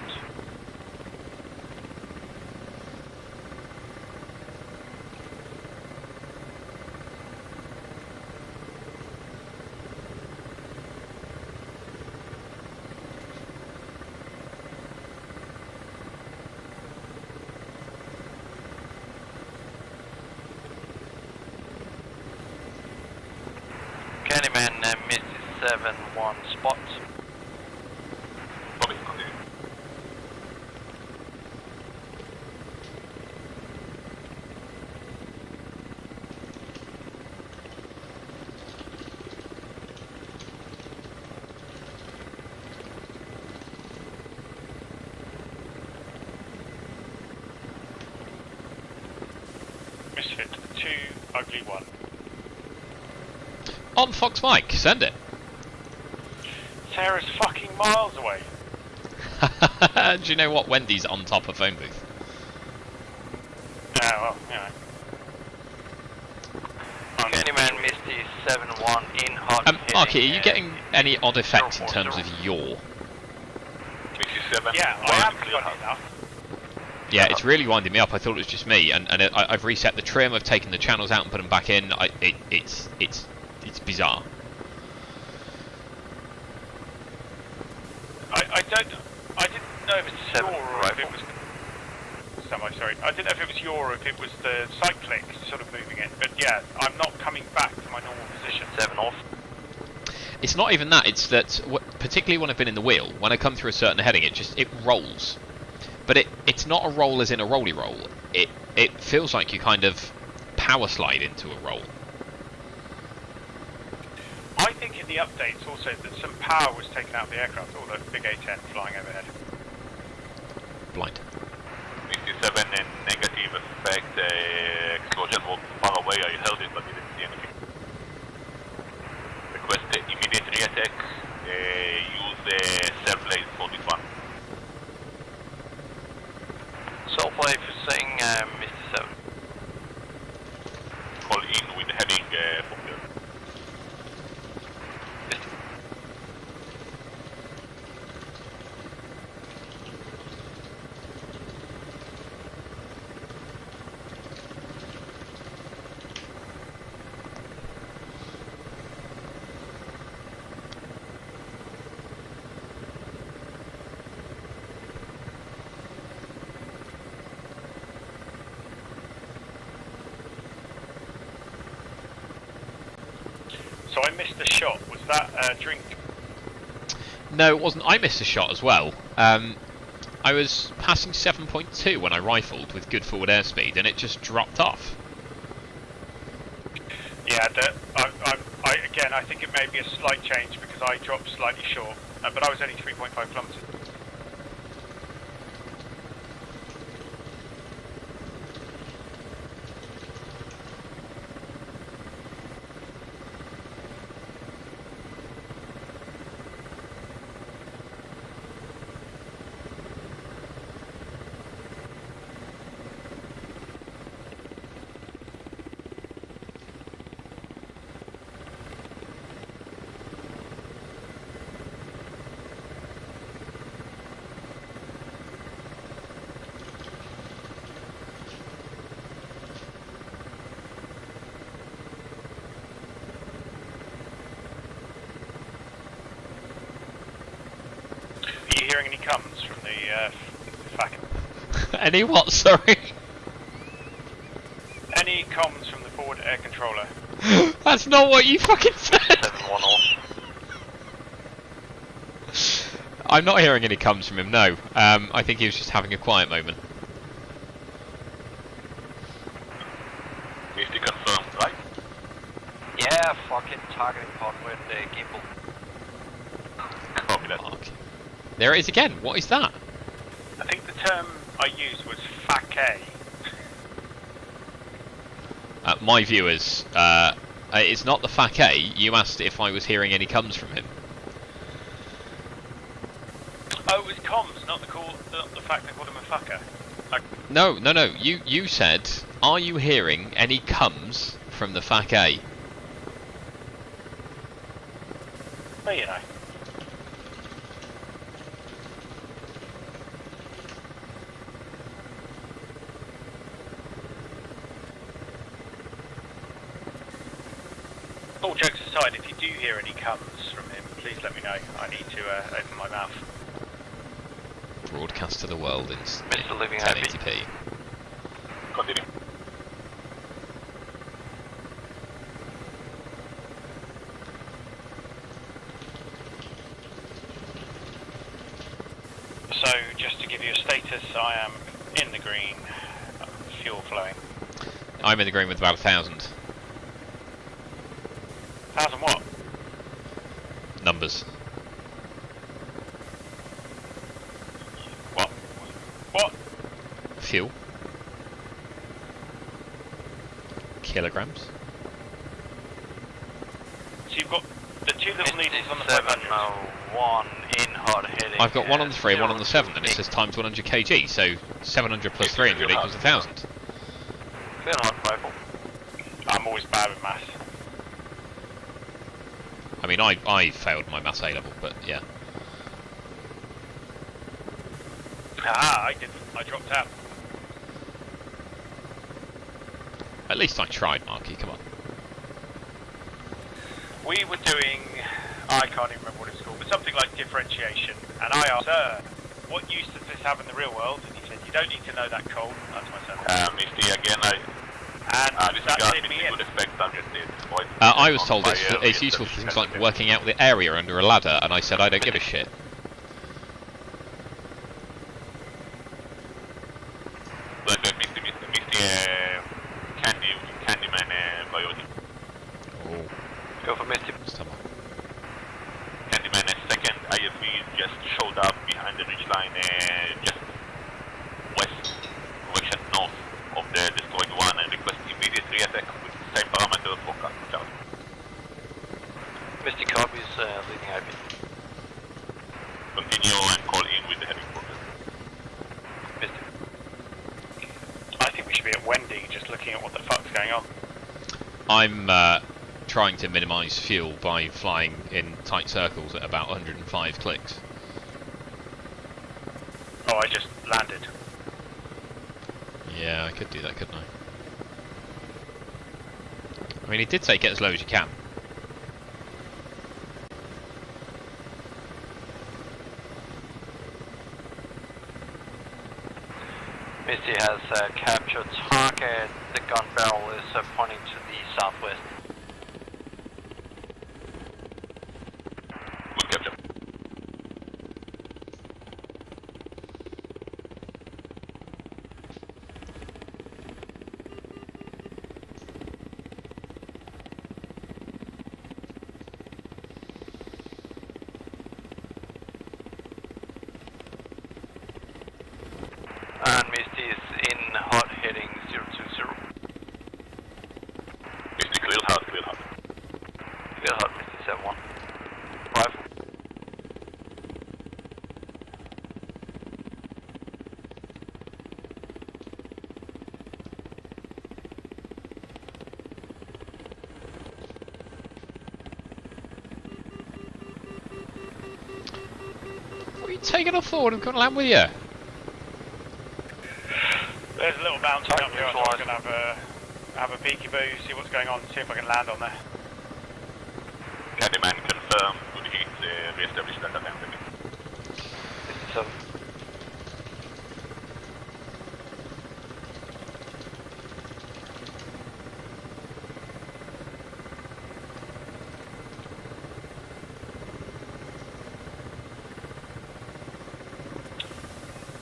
Candyman, Misty 7-1 spot. Copy, continue. Misfit 2, ugly 1. On Fox Mike, send it. Sarah's fucking miles away. Do you know what? Wendy's on top of phone booth. Yeah, well, yeah. Candyman, Misty 7-1 in hot. Marky, are you getting any odd effects in terms of yaw? 57. Yeah, I am, funny enough. Yeah, it's really winding me up. I thought it was just me, and I've reset the trim. I've taken the channels out and put them back in. It's bizarre. I didn't know if it's your or if it was. Sorry. I didn't know if it was your or if it was the cyclic sort of moving it. But yeah, I'm not coming back to my normal position. 7 off. It's not even that. It's that, particularly when I've been in the wheel, when I come through a certain heading, it rolls. But it's not a roll as in a rolly roll. It feels like you kind of power slide into a roll. I think in the updates also that some power was taken out of the aircraft, or the big A-10 flying overhead. Blind. 57 and negative effect. Explosion was far away. I held it but didn't see anything. Request immediate re-attack. Use self blade for this one. Soul play for saying Misty 7. Call in with heading from there. So I missed the shot. Was that a drink? No, it wasn't. I missed a shot as well. I was passing 7.2 when I rifled with good forward airspeed, and it just dropped off. Yeah, again, I think it may be a slight change because I dropped slightly short, but I was only 3.5 kilometres. Are you hearing any comes from the FAC? Any what? Sorry. Any comms from the forward air controller? That's not what you fucking said. 7-1 off. I'm not hearing any comes from him. No. I think he was just having a quiet moment. Misty confirmed, right? Yeah, fucking targeting pod with the gimbal. Copy that. Fuck. There it is again. What is that? I think the term I used was FAC-A. My viewers, it's not the FAC-A. You asked if I was hearing any comes from him. Oh, it was comms, not the fact they called him a fucker. No. You said, are you hearing any comes from the FAC-A? Well, you know. All jokes aside, if you do hear any comes from him, please let me know. I need to open my mouth. Broadcast to the world in Mr. Living 1080p. Continue. So, just to give you a status, I am in the green, fuel flowing. I'm in the green with about 1,000 1,000 what? numbers. What? What? Fuel. Kilograms. So you've got the two little needles on the 500. 701 in hot heading. I've got one on the 3 and one on the 7, and it says times 100 kg, so 700 plus 300 equals 1,000. Clear hot rifle. I'm always bad with maths. I mean, I failed my maths A level, but yeah. Ah, I did. I dropped out. At least I tried, Marky, come on. We were doing, I can't even remember what it's called, but something like differentiation. And I asked, sir, what use does this have in the real world? And he said, you don't need to know that cold. That's my son. Misty, again, And this that gun did is me in in. good effect, I'm just disappointed. I was told it's useful for things like working out the area under a ladder, and I said I don't give a shit. Misty, Candyman, Bioti. Oh, Go for Misty. stomach. Candyman, second IFV just showed up behind the ridge line, just west, direction north of the destroyed one, and request immediate re-attack with the same parameters for Charlie. Misty copies leading IP. Continue and call in with the heavy forces. Misty. I think we should be at Wendy, just looking at what the fuck's going on. I'm trying to minimise fuel by flying in tight circles at about 105 clicks. Oh, I just landed. Yeah, I could do that, couldn't I? I mean, he did say get as low as you can. Misty has captured target. The gun barrel is pointing to the southwest. Good capture. And Misty is in hot heading 020. Misty, clear hard, clear hard. Clear hot Misty 71. Rifle. What are you taking off forward? I'm going to land with you. There's a little bounce Target up here. I thought I was neutralized. going to have a peekaboo, see what's going on, see if I can land on there. Candyman confirmed, good hit, re-establish that attempt again. Misty 7.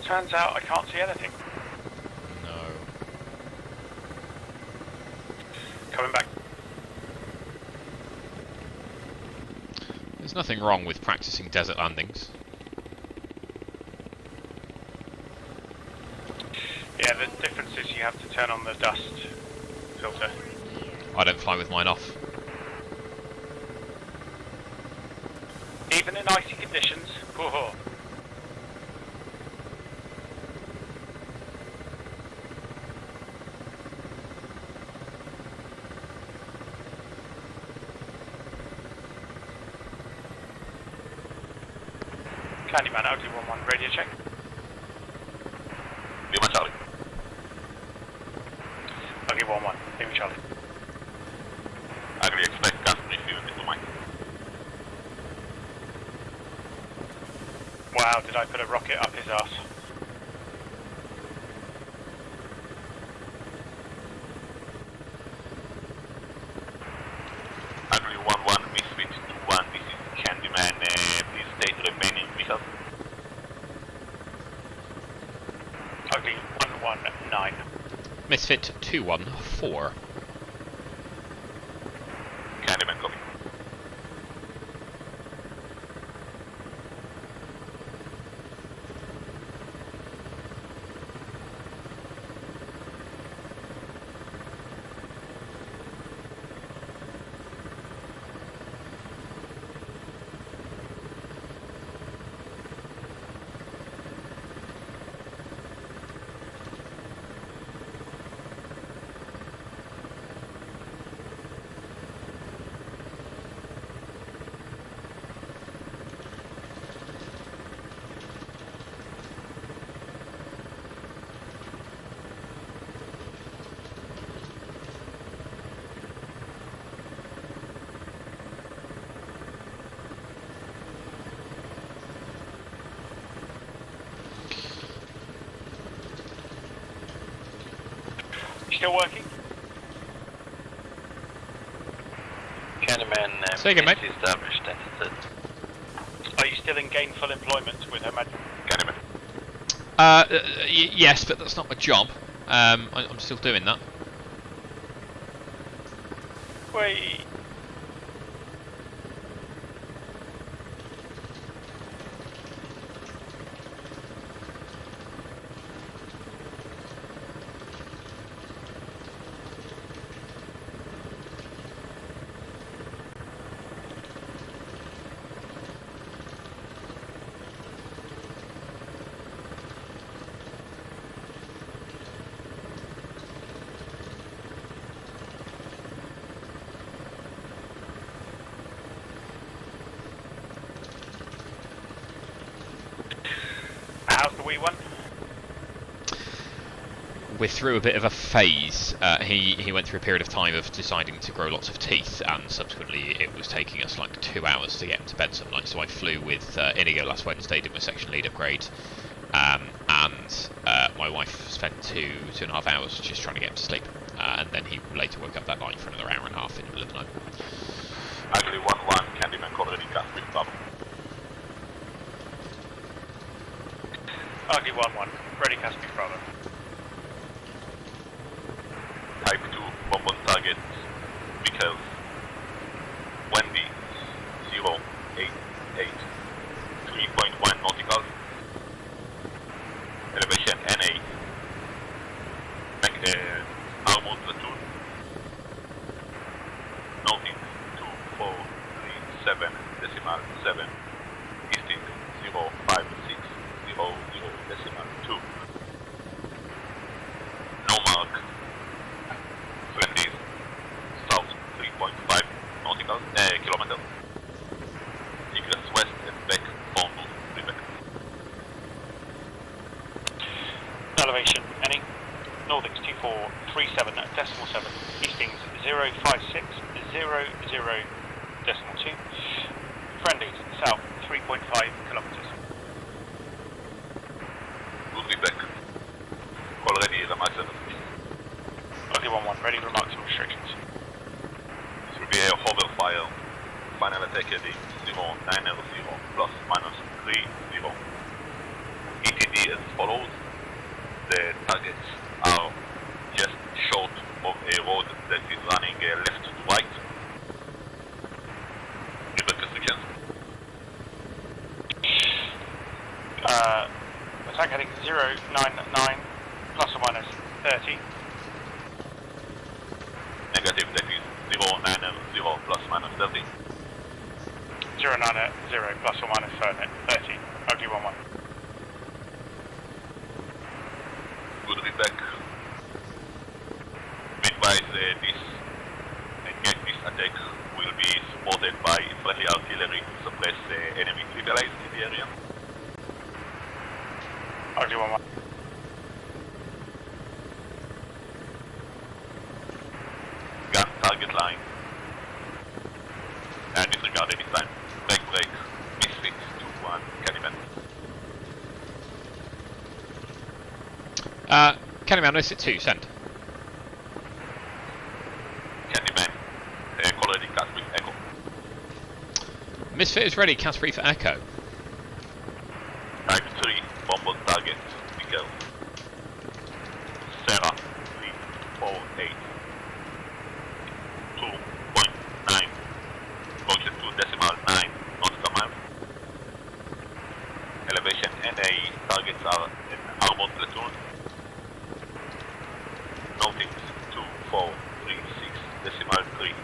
Turns out I can't see anything. No. Coming back. There's nothing wrong with practicing desert landings. Yeah, the difference is you have to turn on the dust filter. I don't fly with mine off. Even in icy conditions. Whoa. Candyman, out 211, radio check. Lima Charlie. Okay, 11, Lima Charlie. Agree, expect gas refueling into mine. Wow, did I put a rocket up his ass? Agree 1-1, Misfit 2-1, this is Candyman, please state remaining visual. Misfit 214. Candyman copy. Still working? Candyman Say again, mate. established entity. Are you still in gainful employment with Her Majesty? Candyman. Yes, but that's not my job. I'm still doing that. Wait. How's the wee one? We're through a bit of a phase. He went through a period of time of deciding to grow lots of teeth, and subsequently it was taking us like 2 hours to get him to bed some nights. So I flew with Inigo last Wednesday, did my section lead upgrade, and my wife spent 2.5 hours just trying to get him to sleep. And then he later woke up that night for another hour and a half in the middle of the night. Actually, 1-1, Candyman already cast with bubble. Ugly 1-1. Ready, Caspian Bravo. Type 2, bomb on target, Mikhail. Wendy, 088, 3.1 nautical. Elevation NA. Armored platoon. Noting 2437 decimal 7. Easting 05600 decimal 2. No mark. Friendlies south 3.5 nautical kilometer. Egress west and back on Quebec. Elevation, any? Northings 2437 decimal 7. Eastings 05600 decimal 2. Friendlies south 3.5 kilometers. Good Quebec. Already the master. Ugly 1-1. Ready, remarks and restrictions. This will be a hover fire. Final attack heading 090 plus minus 30. ETD as follows. The targets are just short of a road that is running left to right. Quebec restrictions. Attack heading 099 plus or minus 30. Negative, that is 090 plus minus 30. 090 plus or minus 30. Ugly 1-1. Good Quebec. Advise this attack will be supported by friendly artillery to suppress enemy civilians in the area. Ugly 1-1. Gun target line. And disregard any sign. Break, misfit, 2-1, Candyman. Candyman, notice it 2, send. Candyman, call ready, cast with Echo. Misfit is ready, cast free for Echo. Type 3, bomb on target, Miguel. Sarah, 3, 2.9, approaches to decimal 9 knots Kamov. Elevation NA targets are an armored platoon. Noting 2436 decimal 3,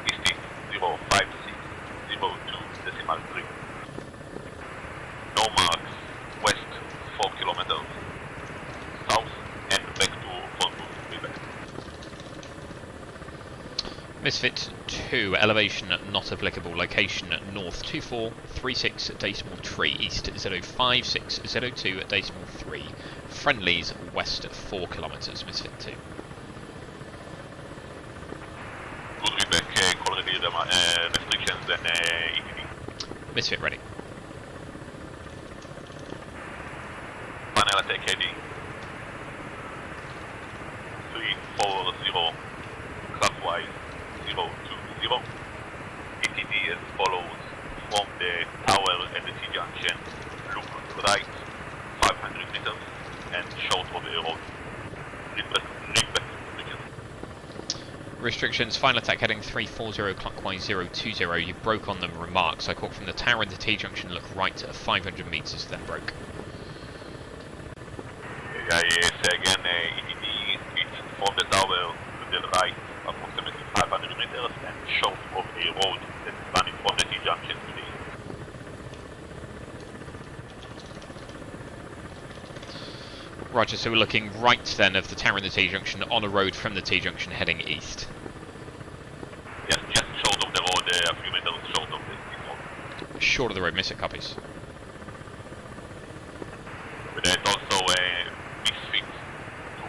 east 05602 decimal 3. No marks, west 4 kilometers, south and back to Fort River. Misfit 2, elevation not applicable, location north 2436 decimal 3, east 05602 decimal 3, friendlies west 4 kilometers, Misfit 2. Good feedback, already restrictions and ETD. Misfit ready. Final attack heading 340 clockwise 020. ETD as follows from the tower at the T-junction. Look right 500 meters and short of the road. Request Restrictions, final attack heading 340 clockwise 020. You broke on them, remarks. I caught from the tower in the T-junction, look right at 500 meters, then broke. I say again, ETD, it's from the tower to the right, approximately 500 meters and short of a road that's running from the T-junction to the east. Roger, so we're looking right then of the tower in the T-junction on a road from the T-junction heading east. Yes, just short of the road, a few meters short of this road. Short of the road, Misfit copies. But there's also a Misfit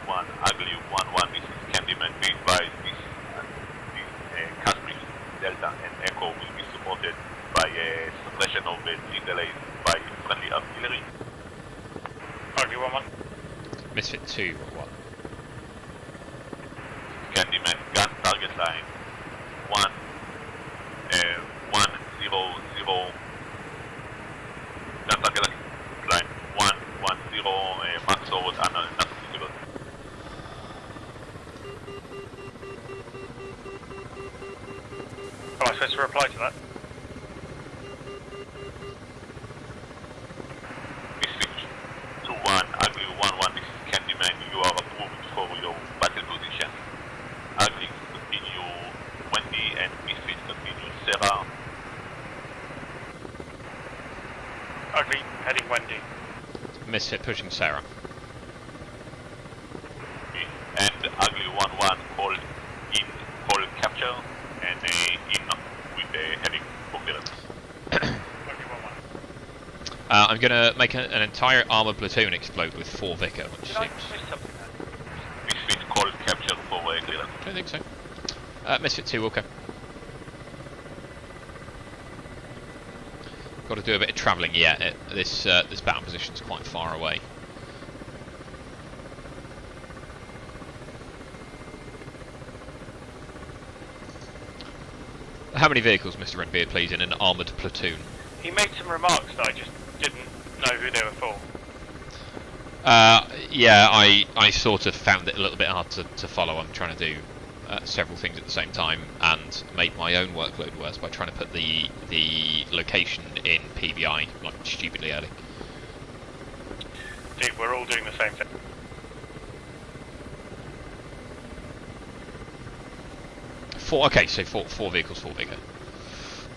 2-1, Ugly 1-1, this is Candyman, be advised, this Casmix, Delta and Echo will be supported by a suppression of the delays by friendly artillery. Ugly 1-1. Misfit 2, 1. Candyman, gun target line 1, 1, 0, 0. Gun target line 1, 1, 0, max forward, not visible. Am I supposed to reply to that? Misfit 2-1, Ugly 1-1, this is Candyman, you are approved for your battle position. Ugly continue Wendy and Misfit continue Sarah. Ugly, heading Wendy. Misfit pushing Sarah. And Ugly 1-1 called capture and in with the heading for clearance. Ugly 1-1. I'm going to make an entire armoured platoon explode with 4 Vicar, which Did I seems... miss something there? Misfit called capture for clearance. I don't think so. Misfit 2, okay. Got to do a bit of travelling yet. This battle position's quite far away. How many vehicles, Mr. Redbeard, please, in an armoured platoon? He made some remarks that I just didn't know who they were for. Yeah, I sort of found it a little bit hard to follow. I'm trying to do several things at the same time and make my own workload worse by trying to put the location in PBI like stupidly early. Dude, we're all doing the same thing. Okay, so four vehicles, 4 Vicar.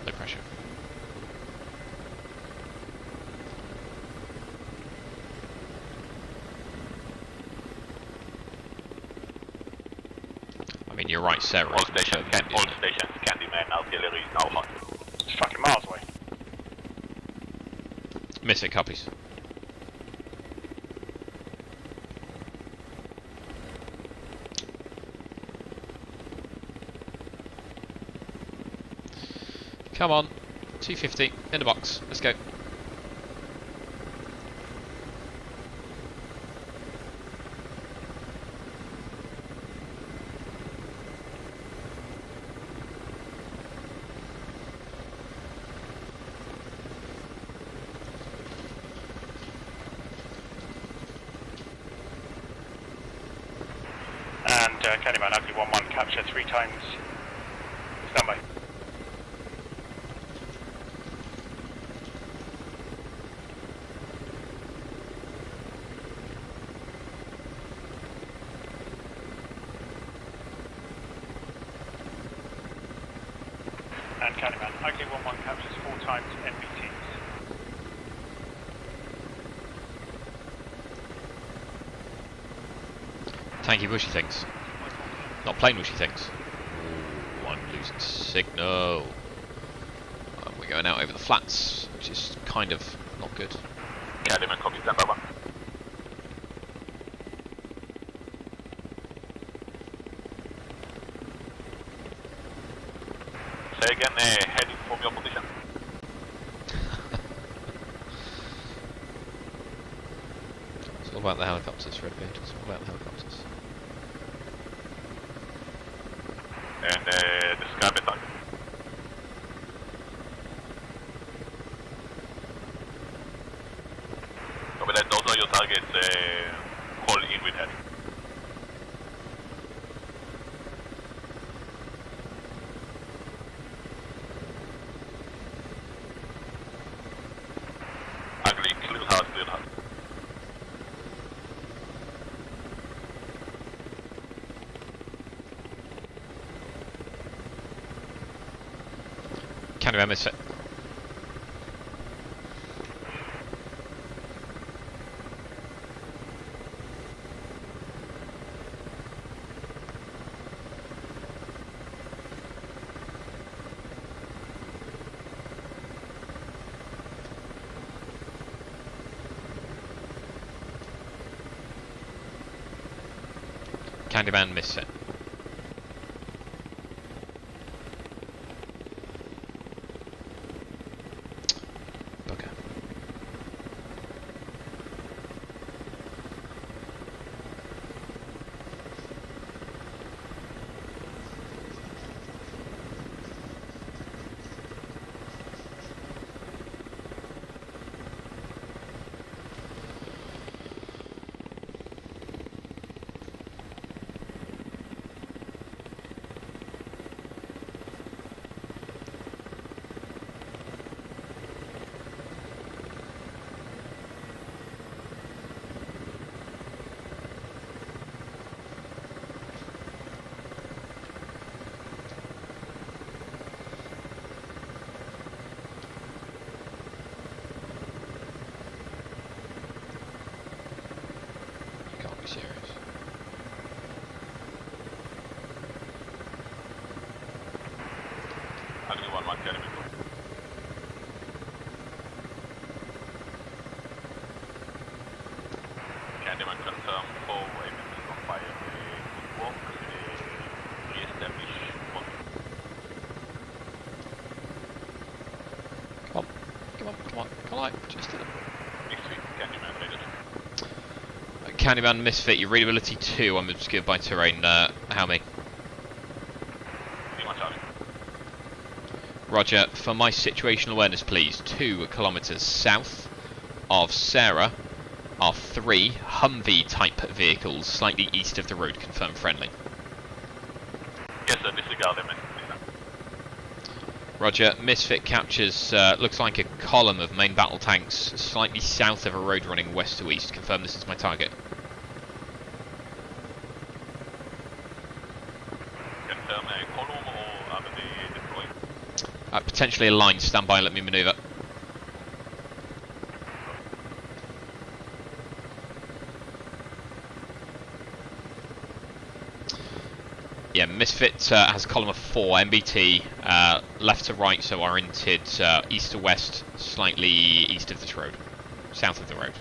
No pressure. I mean, you're right, Sarah. All stations, Candyman artillery is now hot. It's fucking miles away. Misfit copies. Come on, 250 in the box. Let's go. And Candyman, ugly 1-1, capture 3 times. Standby. And Candyman, ugly 1-1 captures 4 times NBTs. Tanky bushy things. Not plain bushy things. Ooh, I'm losing signal. We're going out over the flats, which is kind of not good. Candyman, copy, standby 1. Say again, heading from your position. It's all about the helicopters, Redbeard. It's all about the helicopters. And describe the target. Copy that, those are your targets, call in with heading. Ugly, clear hard, clear hard. Candyman misfit. Candyman misfit. Bugger. Can't be serious. Ugly 1-1, Candyman. Candyman, confirm 4 waypoints on fire. Good walk. Re-establish 1. Come on. Come on, come on, come on. Just did it. Next week, Candyman, rated. Candyman misfit, your readability 2, I'm obscured by terrain. How many? Lima Charlie. Roger, for my situational awareness please, 2 kilometres south of Sarah are 3 Humvee type vehicles slightly east of the road, confirmed friendly. Yes sir, disregard them. Roger, misfit captures, looks like a column of main battle tanks slightly south of a road running west to east, confirm this is my target. Confirm a column or are they deployed? Potentially a line, stand by, let me manoeuvre. Yeah, Misfit has a column of 4, MBT, left to right, so oriented east to west, slightly east of this road, south of the road.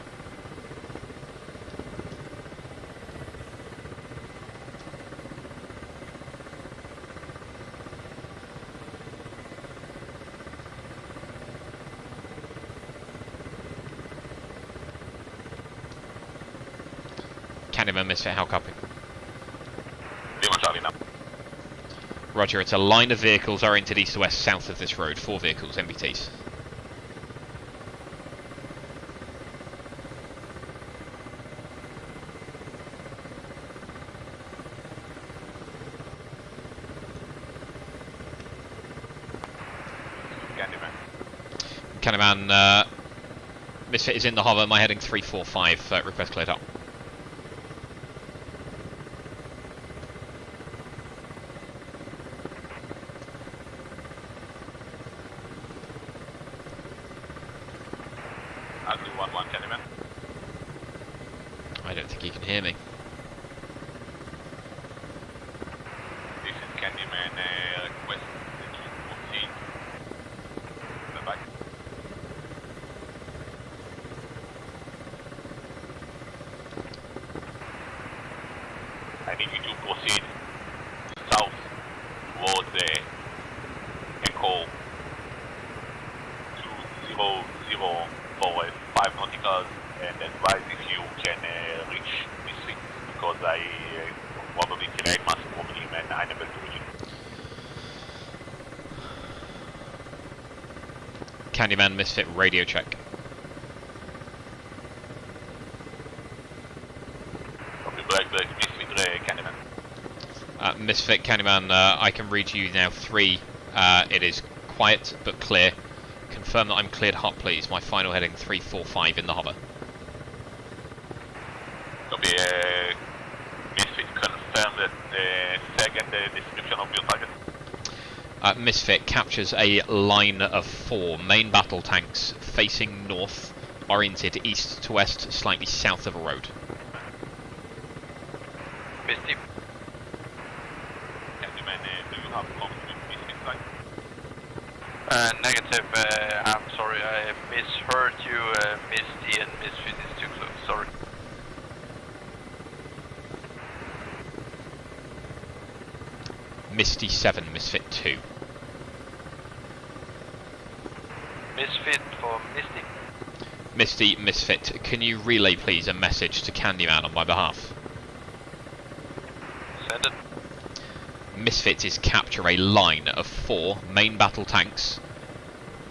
Candyman, Misfit, how copy? Lima Charlie now. Roger, it's a line of vehicles oriented east to west, south of this road. 4 vehicles, MBTs. Candyman, Misfit is in the hover, my heading 345, request cleared up. Ugly 1-1, Candyman. I don't think he can hear me. This is Candyman, request that you proceed. Bye-bye. I need you to proceed south towards Echo 200 for 5 nauticals, and advise if you can reach Misfit, because I probably can mass problem and I'm able to reach it. Candyman, Misfit, radio check. Copy, black, Misfit, Candyman. Misfit, Candyman, I can read you now 3. It is quiet but clear. Confirm that I'm cleared hot, please. My final heading 345 in the hover. Copy, Misfit, confirm the second description of your target. Misfit captures a line of 4 main battle tanks facing north, oriented east to west, slightly south of a road. Misty. Candyman, do you have comments with Misfit side? Negative, I'm sorry, I misheard you, Misty and Misfit is too close, sorry. Misty 7, Misfit 2. Misfit for Misty. Misty, Misfit, can you relay please a message to Candyman on my behalf? Send it. Misfit is capture a line of 4 main battle tanks,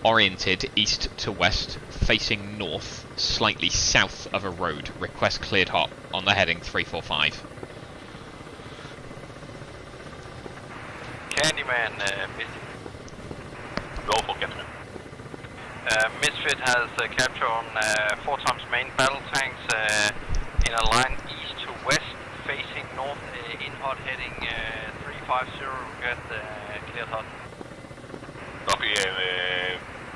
oriented east to west, facing north, slightly south of a road. Request cleared hot on the heading 345. Candyman, Misty. Go for Candyman. Misfit has capture on 4 times main battle tanks in a line east to west, facing north, in hot heading 350. Get cleared hot. Copy,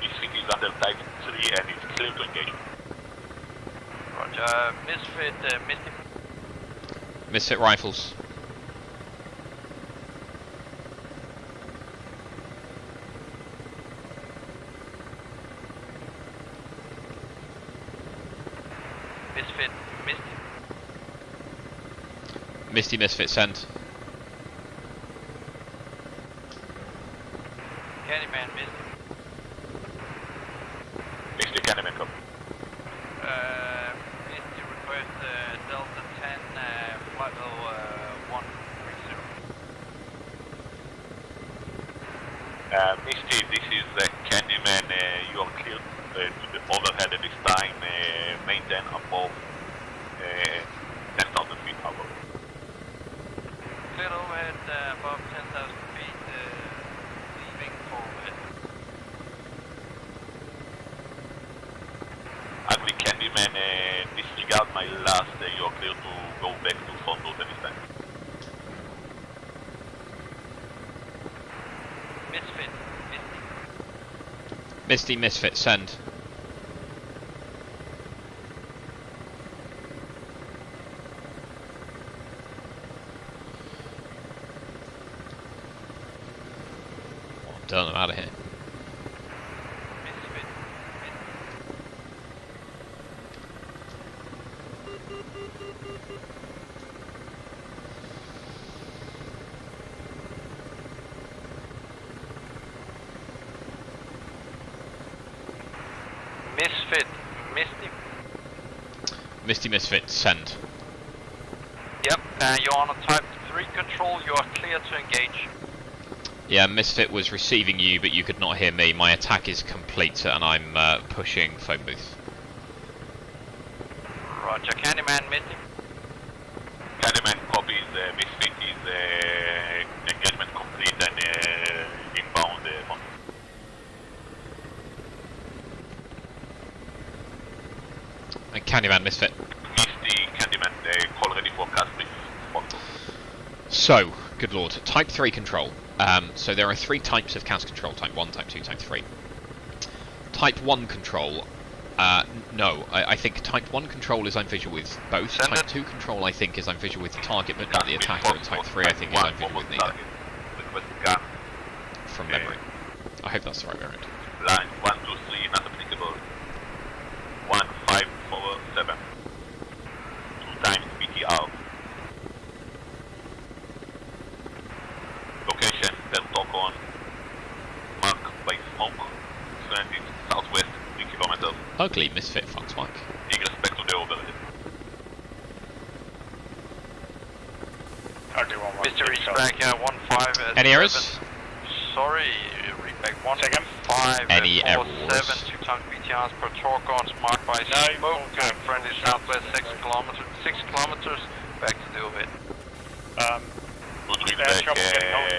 Misfit is under type 3 and it's clear to engage. Roger. Misfit, Misty. Misfit rifles. Misfit, Misty. Misty, Misfit, send. Candyman, Misty. Misty, Candyman, come. Misty request Delta 10, flight level 130. Misty, this is Candyman, you are clear to the overhead at this time, maintain above 10,000 feet above. Cleared overhead above 10,000 feet, leaving for overhead. Ugly Candyman, disregard my last, you are clear to go back to front road at this time. Misfit, Misty. Misty, Misfit, send. I'm done, I'm out of here. Misfit, Misfit, Misty. Misty, Misfit, send. Yep, you're on a type 3 control, you are clear to engage. Yeah, Misfit was receiving you, but you could not hear me. My attack is complete, and I'm pushing phone booth. Roger, Candyman, Misty. Candyman copies, Misfit is engagement complete and inbound. Candyman, Misfit. Misty, Candyman, call ready for cast, please. Also. So, good lord. Type 3 control. So there are 3 types of cast control, type 1, type 2, type 3. Type 1 control, no, I think type 1 control is I'm visual with both. Send Type it. 2 control I think is I'm visual with the target but not the attacker, and type 3 I think is I'm visual with neither. Request gun. From memory. I hope that's the right variant. Line 1, 2, 3, not applicable. 1, 5, 4, 7. 2 times BTR. Location, Del Tocon. Mark by smoke. Surrounding southwest, 3 kilometers. Ugly Misfit Fox Mike. In respect to the overhead. Ugly one. Mr. Eastback, 15. Any errors? Sorry, read back 15. Any 47, errors? 2 times BTRs per Torgons marked by No, smoke. no. Friendly southwest 6 kilometers. 6 kilometers. Back to the overhead. Good read They're back, trouble getting hold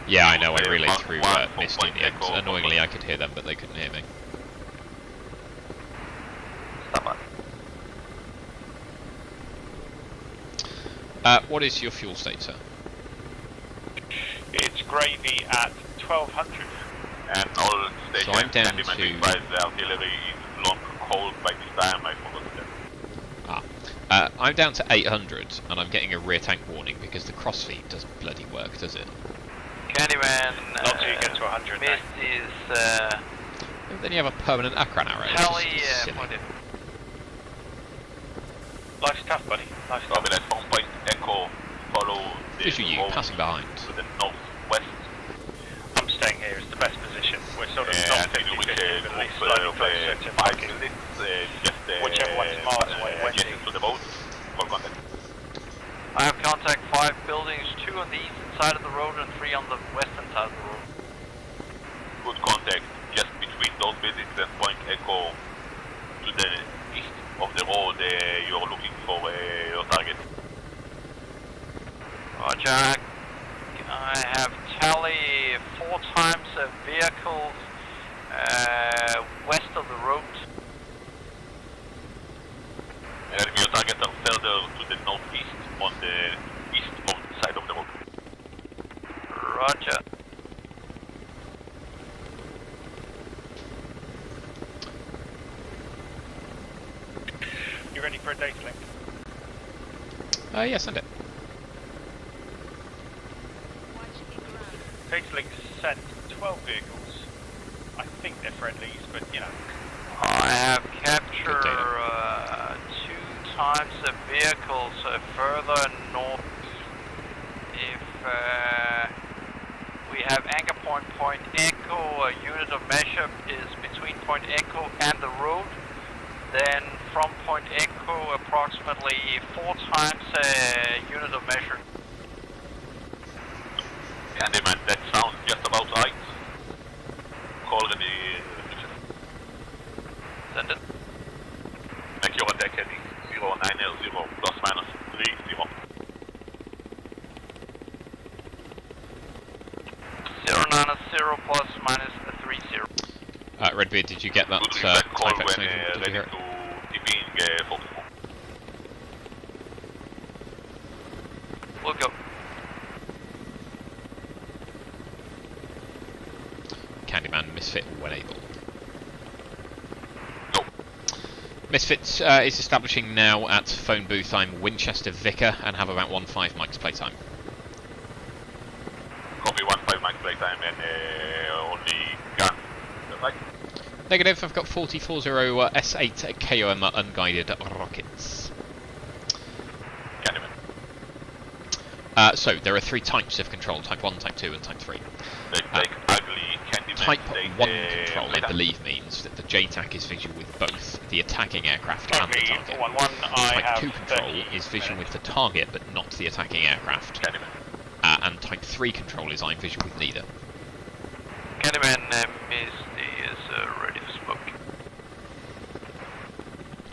Yeah, I know, I relayed Mark through 1, Misty in the end. Echo. Annoyingly I could hear them but they couldn't hear me. Stop it. What is your fuel state, sir? It's gravy at 1200. and all stations. So I'm down Candyman to- advised the artillery is long cold by this time, I forgot that. I'm down to 800 and I'm getting a rear tank warning because the crossfeed doesn't bloody work, does it? Candyman, Not till you get to 100 now. Mist is Then you have a permanent Akron arrow. It's tally just silly. pointed. Life's tough, buddy. Life's tough. Copy that, phone point Echo, follow the Visual you, road passing behind. to the northwest. I'm staying here. It's the best position. We're sort of I not think 50-50, we but at move least slightly closer to 5 fucking minutes, just whichever one's miles away, Wendy. adjacent to the boat, for contact. I have contact 5 buildings, 2 on the eastern side of the road and 3 on the western side of the road. Good contact, just between those buildings and point Echo to the east of the road, you're looking for your target. Roger. I have tally 4 times vehicles west of the road. And your targets are further to the northeast on the eastbound side of the road. Roger. You ready for a data link? Yeah, send it. Data link sent 12 vehicles. I think they're friendlies, but you know. I have capture Good data. 2 times vehicles further north. If we have anchor point Echo, a unit of measure is between point Echo and the road. Then from point Echo, approximately 4 times unit of measure. Candyman, that sounds just about right. Call the Send it. make your attack heading 090 plus minus 30. 090 plus minus 30. Redbeard, did you get that Good reset call type when explanation? Did you ready hear it? to tipping 44. We'll go. Candyman, Misfit, when able. Go. Misfit is establishing now at phone booth. I'm Winchester Vicar and have about 1.5 mics playtime. Copy 1-5 max playtime and only gun. Right. Negative, I've got 4040 S8 KOM unguided rockets. Candyman. So, there are 3 types of control, type 1, type 2 and type 3. They take ugly Candyman. Type they, 1 control, I believe, means that the JTAC is visual with both the attacking aircraft and the Copy target. 1-1. I Type have 2 control 30 is visual minutes. with the target but not the attacking aircraft. Candyman. And type 3 control is I'm visual with neither. Candyman Misty is ready for smoke.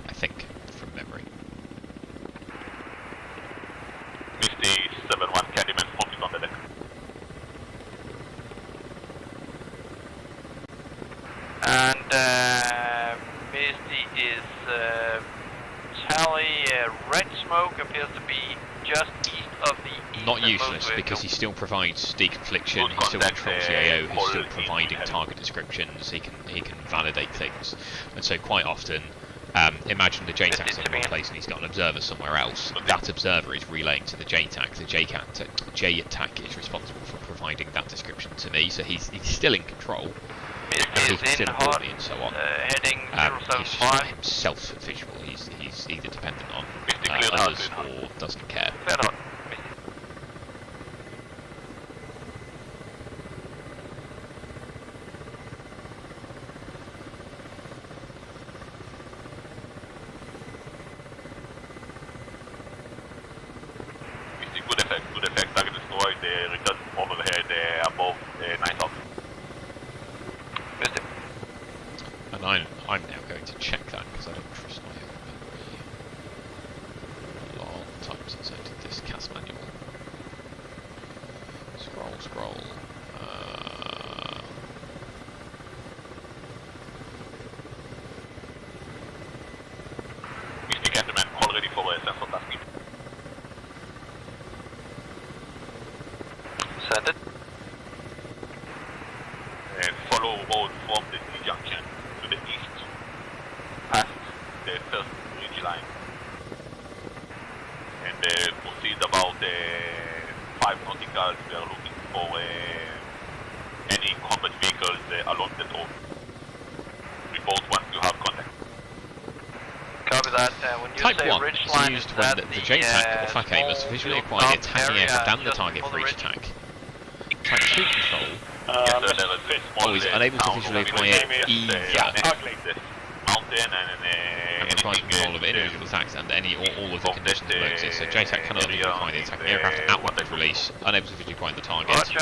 I think, from memory. Misty 7-1 Candyman focused on the deck. And Misty is not Most useless, because he still provides deconfliction, he still Contact, controls the AO, he's still all providing in- target descriptions, he can validate things. And so quite often, imagine the JTAC's in one place and he's got an observer somewhere else. That observer is relaying to the JTAC. The JTAC is responsible for providing that description to me, so he's still in control. He is can still in report hot, me and so on. heading He's just not 075. himself visual. He's either dependent on Clear others out. or doesn't care. Clear hot. Good effect, target destroyed, return overhead above 9,000. Missed it. And I'm now going to check that because I don't trust my own memory. A long time since I did this CAS manual. Scroll. Mr. Catman, call ready for sensor tasking. Send it. Follow road from the T-junction to the east, past the first ridge line, and proceed about 5 nauticals. We are looking for any combat vehicles along the road. Report once you have contact. Copy that. When you Type say 1 ridge is line, used is when that the JTAC or FACA must small visually field acquire the dump attacking area aircraft and the just target before for the each ridge? attack. Type 2 control Yes, sir, there is a small is unable to town visually over acquire there, either Ugly. this mountain and provides anything control of individual attacks and any or all of the of conditions that, below exist. So JTAC cannot visually acquire the attacking aircraft at weapons release, unable to visually acquire the target, Roger.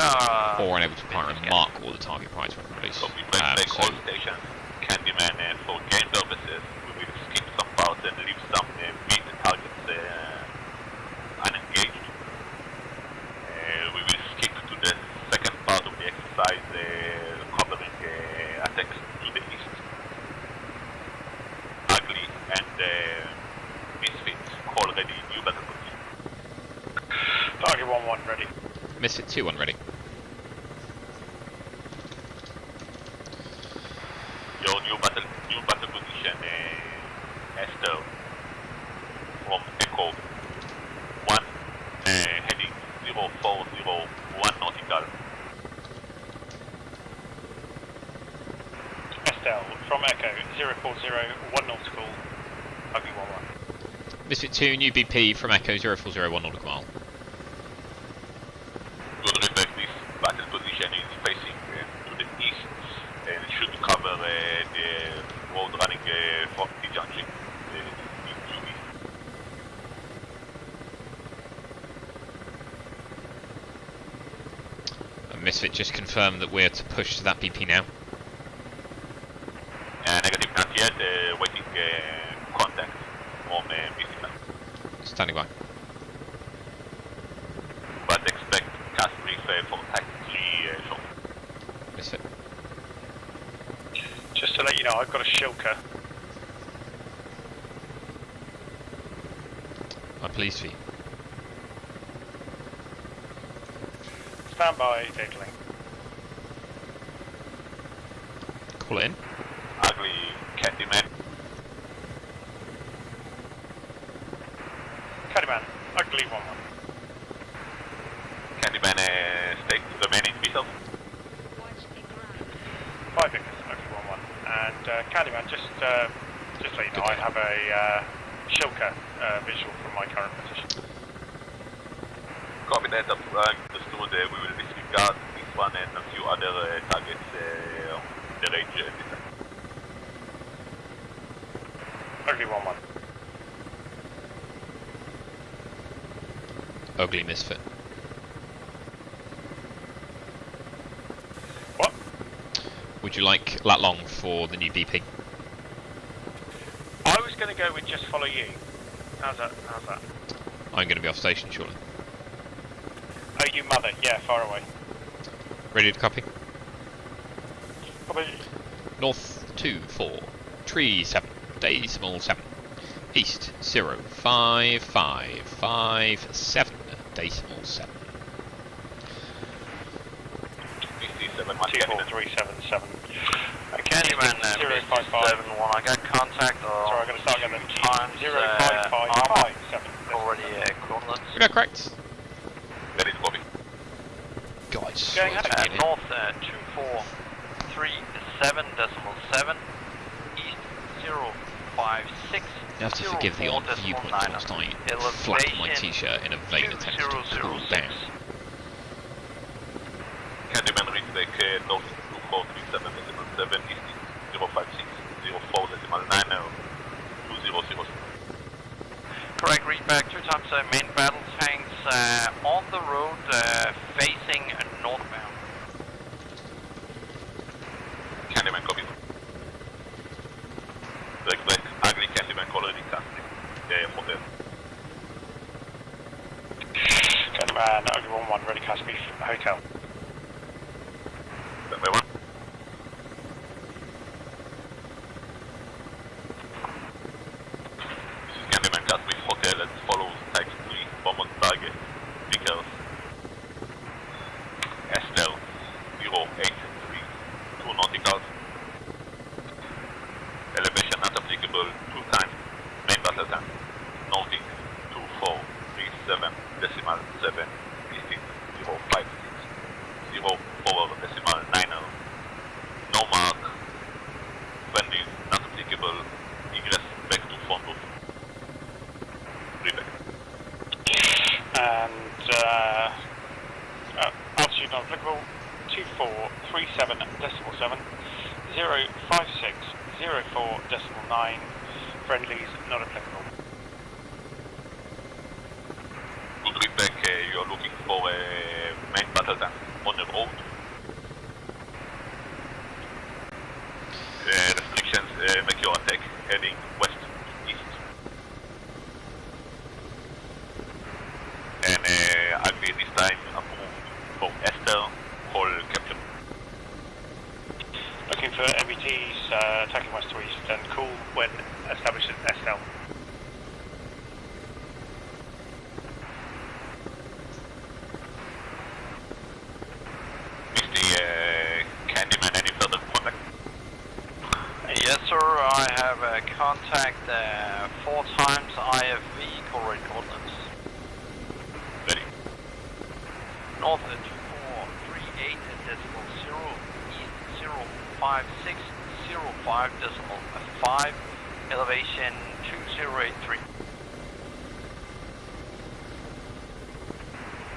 or unable to acquire and mark all the target prior to weapon release. So we break So all stations, Candyman, for game purposes, we will skip some parts and leave some meat targets unengaged. We will skip to the second part of the exercise, covering attacks to the east. Ugly and Misfit, call ready, new battle position. Target 1-1 ready. Misfit 2-1 ready. Your new battle position, Esther, from Echo 1, heading 0401 nautical. Estelle from Echo 040 nautical. Ugly 1-1. Misfit 2, new BP from Echo 0401 nautical mile. Good respect, this battle position is facing to the east and should cover the road running from the junction into east. And Misfit just confirmed that we're to push to that BP now. Negative, not yet, waiting contact from Michigan. Standing by. But expect cast brief for Type 3 shortly. Misfit. Just to let you know, I've got a shilker. I'm pleased for you. Stand by, digling. Call it in. Ugly Candyman. Candyman, ugly 1-1. Candyman state remaining vessels. 5 Vickers, ugly 1-1. And Candyman, just so you know, I have a shilker visual from my current position. Copy that, understood. We will disregard this one and a few other targets on the range this time. Ugly 1-1. Ugly Misfit. What? Would you like lat long for the new BP? I was going to go with just follow you. How's that? I'm going to be off station shortly. Oh, you mother. Yeah, far away. Ready to copy? Copy. North 24, tree 7, decimal 7, east 05557, decimal 7. Misty 7 1 Candyman. 24377. Candyman, 055. 71, I got contact Sorry, I'm going to start again then. times 05557. already coordinates. We got correct. That is copy. Guys, Going what's ahead. it in? North 2437.7, east 056. You have to forgive the odd viewpoint whilst I flap my t-shirt in a vain attempt to cool down. Candyman reach back north 2437.7, east 056 04.90 2006. Correct, read back 2 times main battle tanks on the road facing northbound. Candyman copy. Black ugly Candyman already casting. Hotel. Candyman, ugly 1-1, ready cast beef, hotel. Standby 1. This is Candyman cast with hotel and follows type 3 bomb on target. Vickers. Estelle 083 2 nauticals. Elevation not applicable 2 times. Main battle tank. Nautic 2437 decimal 7 listing 056 04 decimal 90. No mark. Friendly not applicable. Egress back to front of. Reback. And altitude not applicable. 2437 decimal 7. 056 04 decimal 9. Friendlies not applicable. Good readback, you're looking for a main battle tank on the road. Restrictions make your attack heading west to east. And Ugly this time approved for Estelle, whole captain. Looking for MBTs attacking west to east and cool when established at SL. Misty, Candyman, any further contact? Yes, sir. I have contact 4 times IFV correct coordinates. Ready. North 2438 decimal 0, east 056 05 decimal 5, elevation 2083.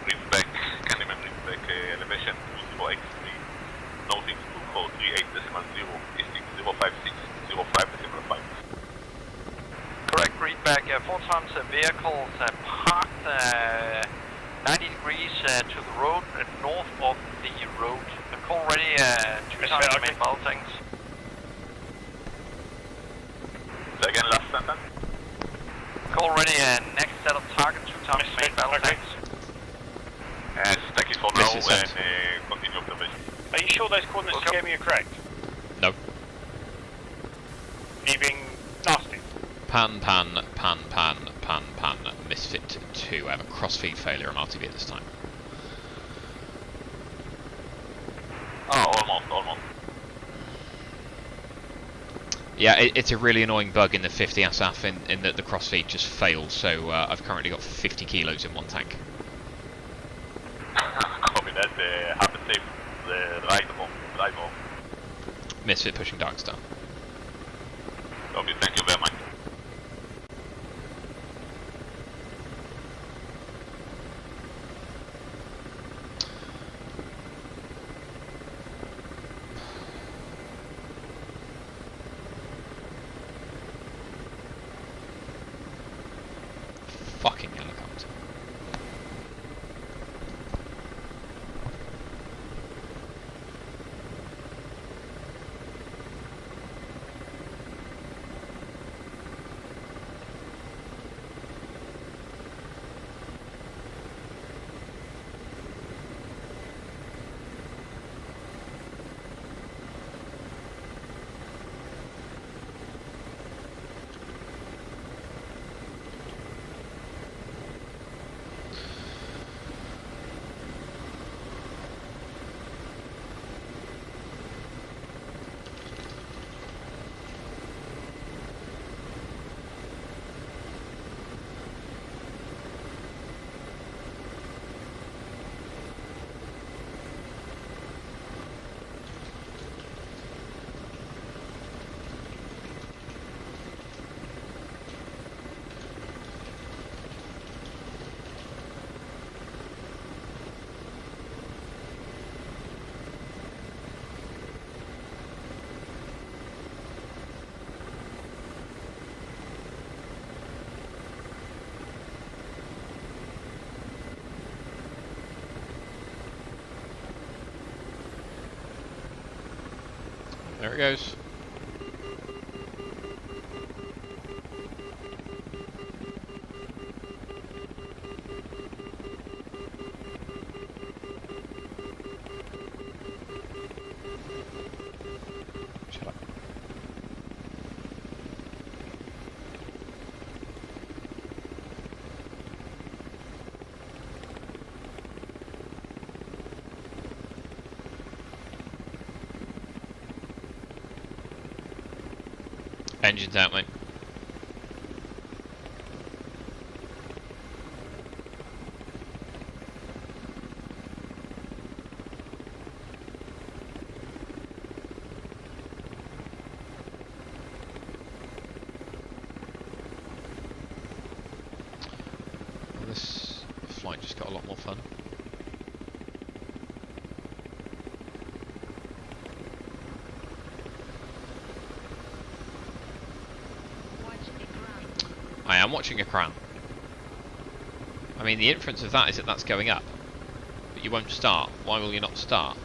Readback, Candyman readback, elevation 2083, noting 2438 decimal 0, easting 056 05 decimal 5. Correct, read back 4 times vehicles parked 90 degrees to the road north of the road. Call ready 2 times okay. main battle tanks. So again, last sentence. Call ready next set of target 2 times main battle okay. tanks. Stack it for This now is and it. continue observation. Are you sure those coordinates you gave me are correct? No. Me being nasty. Pan, misfit 2. I have a crossfeed failure on RTV at this time. Oh, almost. Yeah, it's a really annoying bug in the 50 ASAF in that the crossfeed just fails, so I've currently got 50 kilos in one tank. Copy that, have a safe drive home. Misfit pushing Dark Star. Copy, thank you very much. Fucking helicopter. There it goes. Shut up. Engine's out, mate. Well, this flight just got a lot more fun. I am watching a crown. I mean, the inference of that is that that's going up. But you won't start. Why will you not start?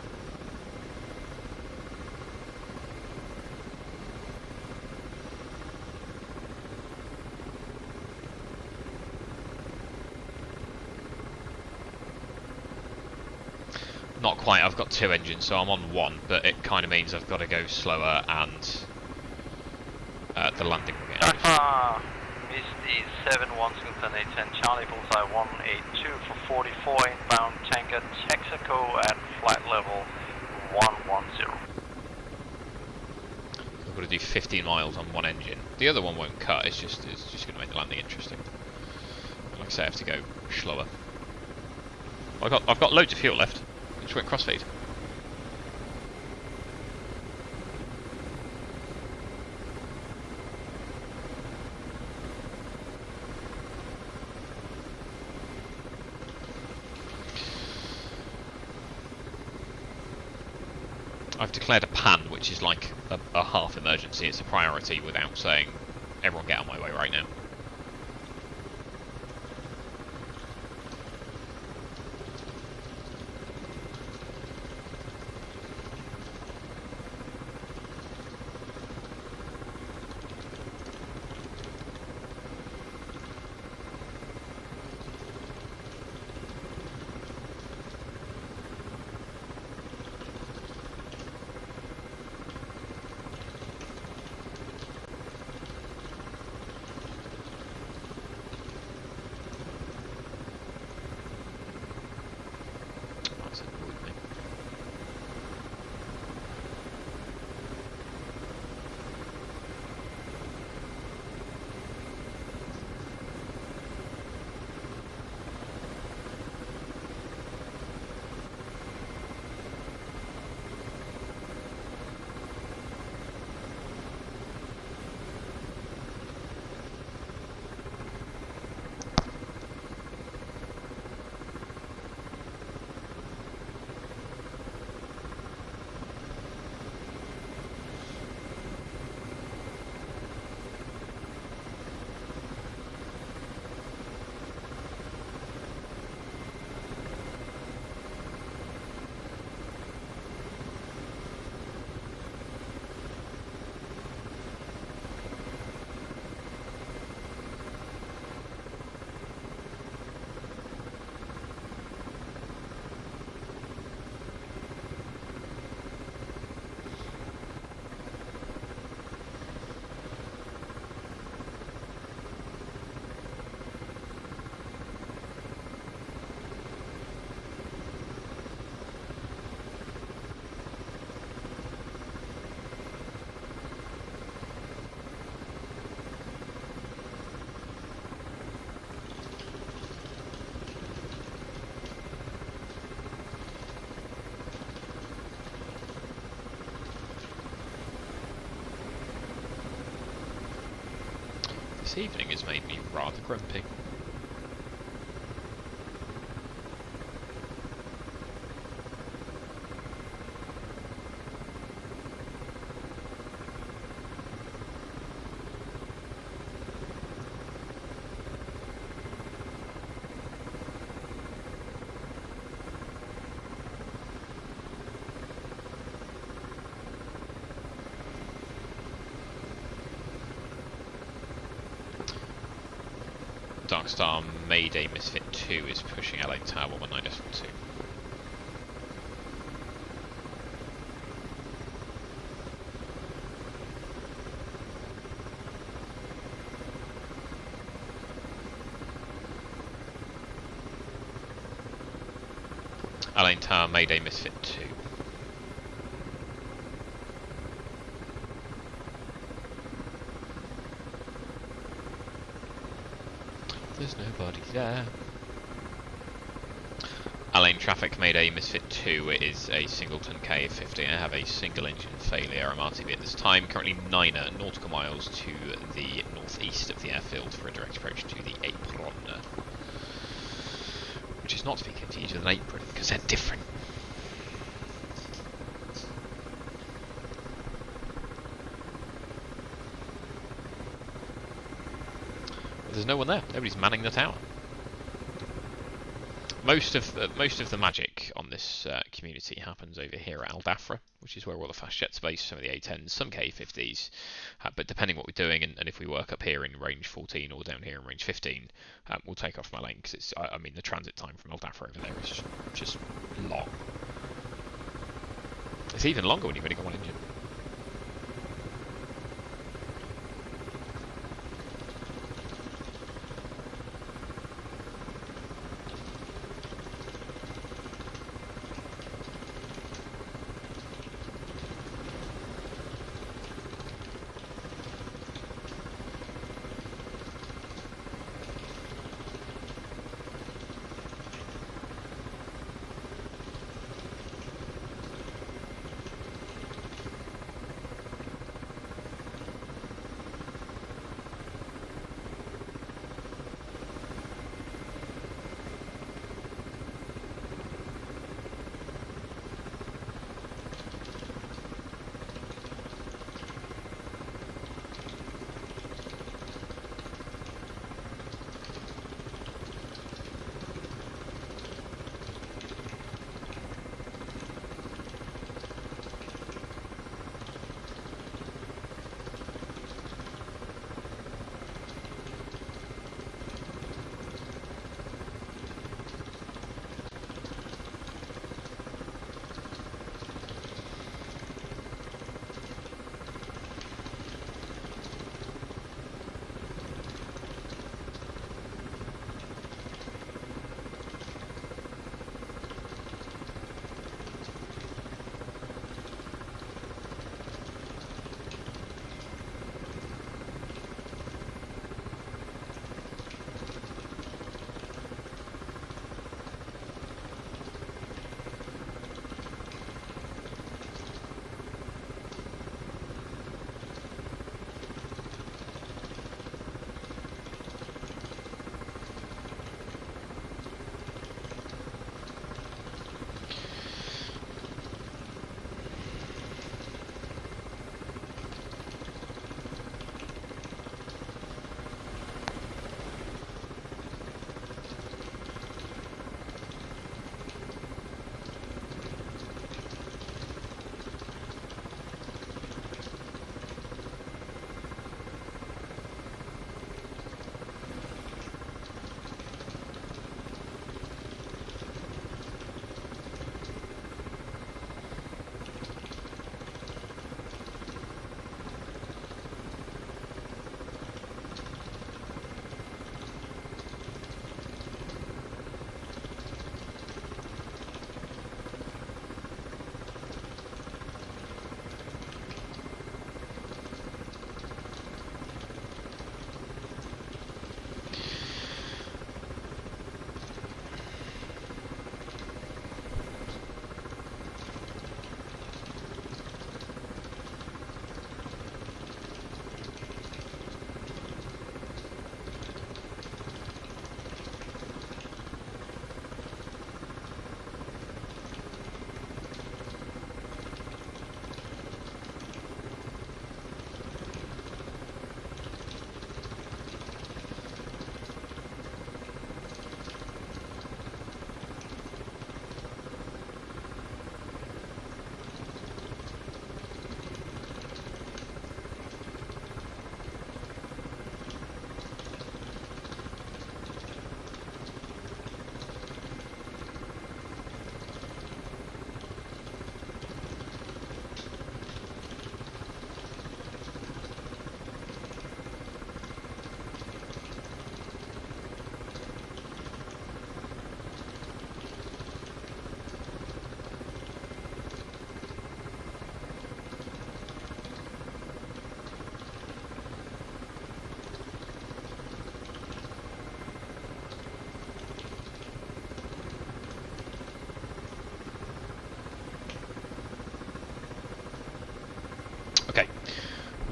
Not quite. I've got 2 engines, so I'm on 1, but it kind of means I've got to go slower and the landing will get Misty 71 Singleton 810 Charlie Bullseye 182 for 44 inbound tanker Texaco at flight level 110. I've got to do 15 miles on 1 engine. The other one won't cut. It's just going to make the landing interesting. Like I say, I have to go slower. I've got loads of fuel left. I just went crossfade. I've declared a pan, which is like a half emergency. It's a priority without saying, everyone get out of my way right now. This evening has made me rather grumpy. Darkstar Mayday Misfit 2 is pushing LA Tower 119.2. LA Tower Mayday Misfit 2. There's nobody there. Alain Traffic Mayday Misfit 2 is a singleton K50. I have a single engine failure. I'm RTV at this time. Currently 9 nautical miles to the northeast of the airfield for a direct approach to the apron. Which is not to be confused with an apron, because they're different. There's no one there. Nobody's manning the tower. Most of the magic on this community happens over here at Al Dafra, which is where all the fast jets are based. Some of the A10s, some K50s, but depending what we're doing, and if we work up here in range 14 or down here in range 15, we'll take off my lane because it's. I mean, the transit time from Al Dafra over there is just long. It's even longer when you've only got one engine.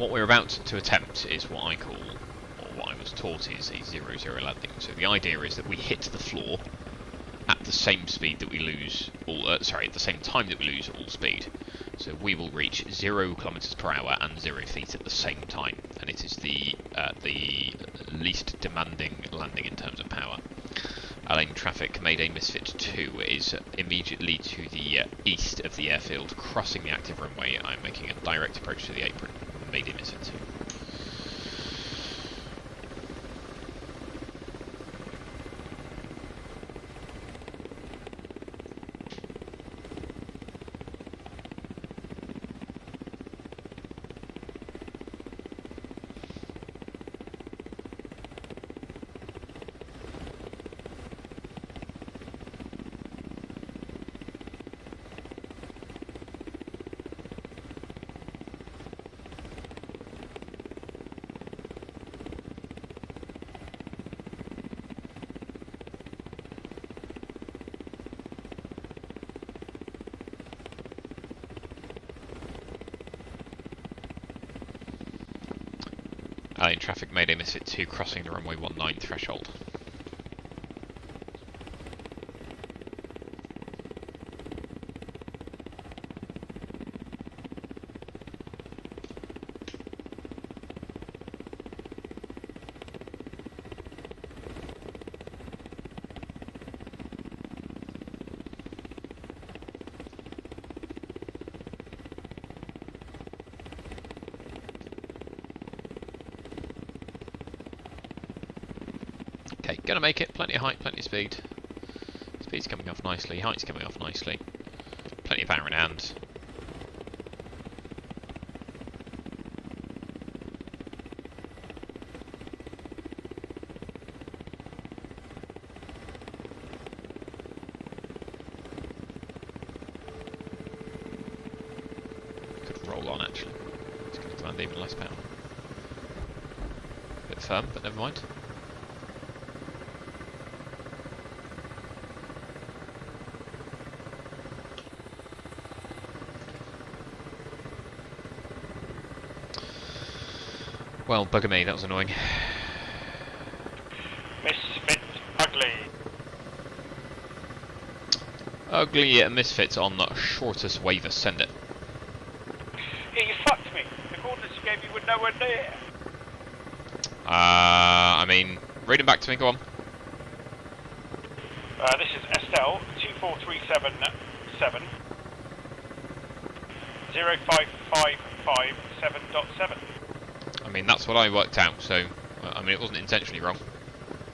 what we're about to attempt is what I call, or what I was taught is, a 0-0 landing. So the idea is that we hit the floor at the same speed that we lose all, at the same time that we lose all speed. So we will reach 0 kilometers per hour and 0 feet at the same time, and it is the least demanding landing in terms of power. Allied traffic, Mayday Misfit 2 is immediately to the east of the airfield, crossing the active runway. I'm making a direct approach to the apron. Mayday Misfit 2. In traffic, Mayday Misfit 2 crossing the runway 19 threshold. Okay, gonna make it. Plenty of height, plenty of speed. Speed's coming off nicely, height's coming off nicely. Plenty of power in hand. Could roll on actually. It's going to demand even less power. Bit firm, but never mind. Well, bugger me, that was annoying. Misfit ugly. Ugly misfits on the shortest waiver, send it. Yeah, you fucked me. The coordinates you gave me were nowhere near. I mean, read them back to me, go on. This is Estelle, 24377 05557.7. I mean, that's what I worked out, so, I mean, it wasn't intentionally wrong.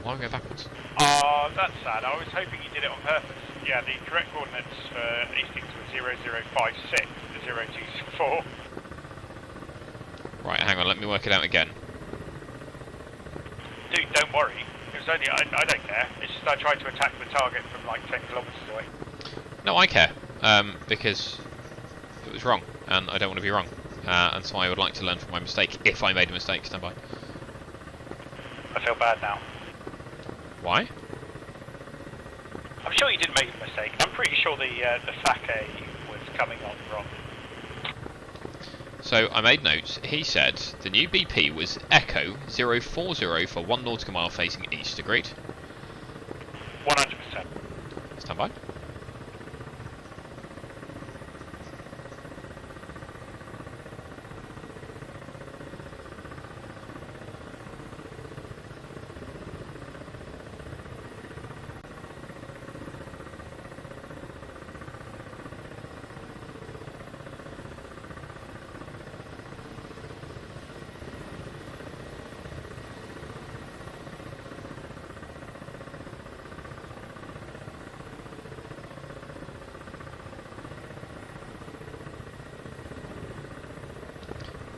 Why are we going backwards? That's sad. I was hoping you did it on purpose. Yeah, the correct coordinates for Hastings were 0056 to 024. Right, hang on, let me work it out again. Dude, don't worry. It was only, I don't care. It's just I tried to attack the target from like 10 kilometres away. No, I care, because it was wrong, and I don't want to be wrong. And so I would like to learn from my mistake, if I made a mistake. Stand by. I feel bad now. Why? I'm sure you didn't make a mistake. I'm pretty sure the FAC was coming on wrong. So I made notes. He said the new BP was Echo 040 for 1 nautical mile facing east. Agreed? 100%. Stand by.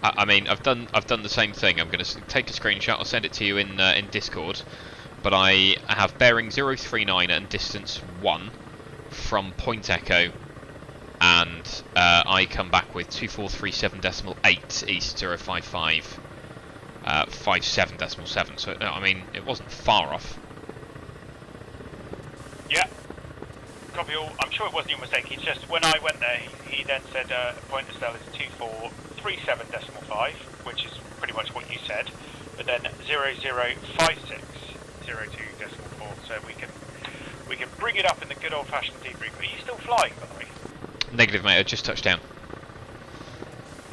I mean, I've done the same thing. I'm going to take a screenshot. I'll send it to you in Discord. But I have bearing 039 and distance 1 from Point Echo, and I come back with 2437.8 east 055 57.7. So no, I mean, it wasn't far off. Yeah. Copy all. I'm sure it wasn't your mistake. It's just when I went there, he then said Point Estelle is 24 37.5, which is pretty much what you said, but then 005602.4, so we can bring it up in the good old-fashioned debrief. Are you still flying, by the way? Negative, mate. I just touched down.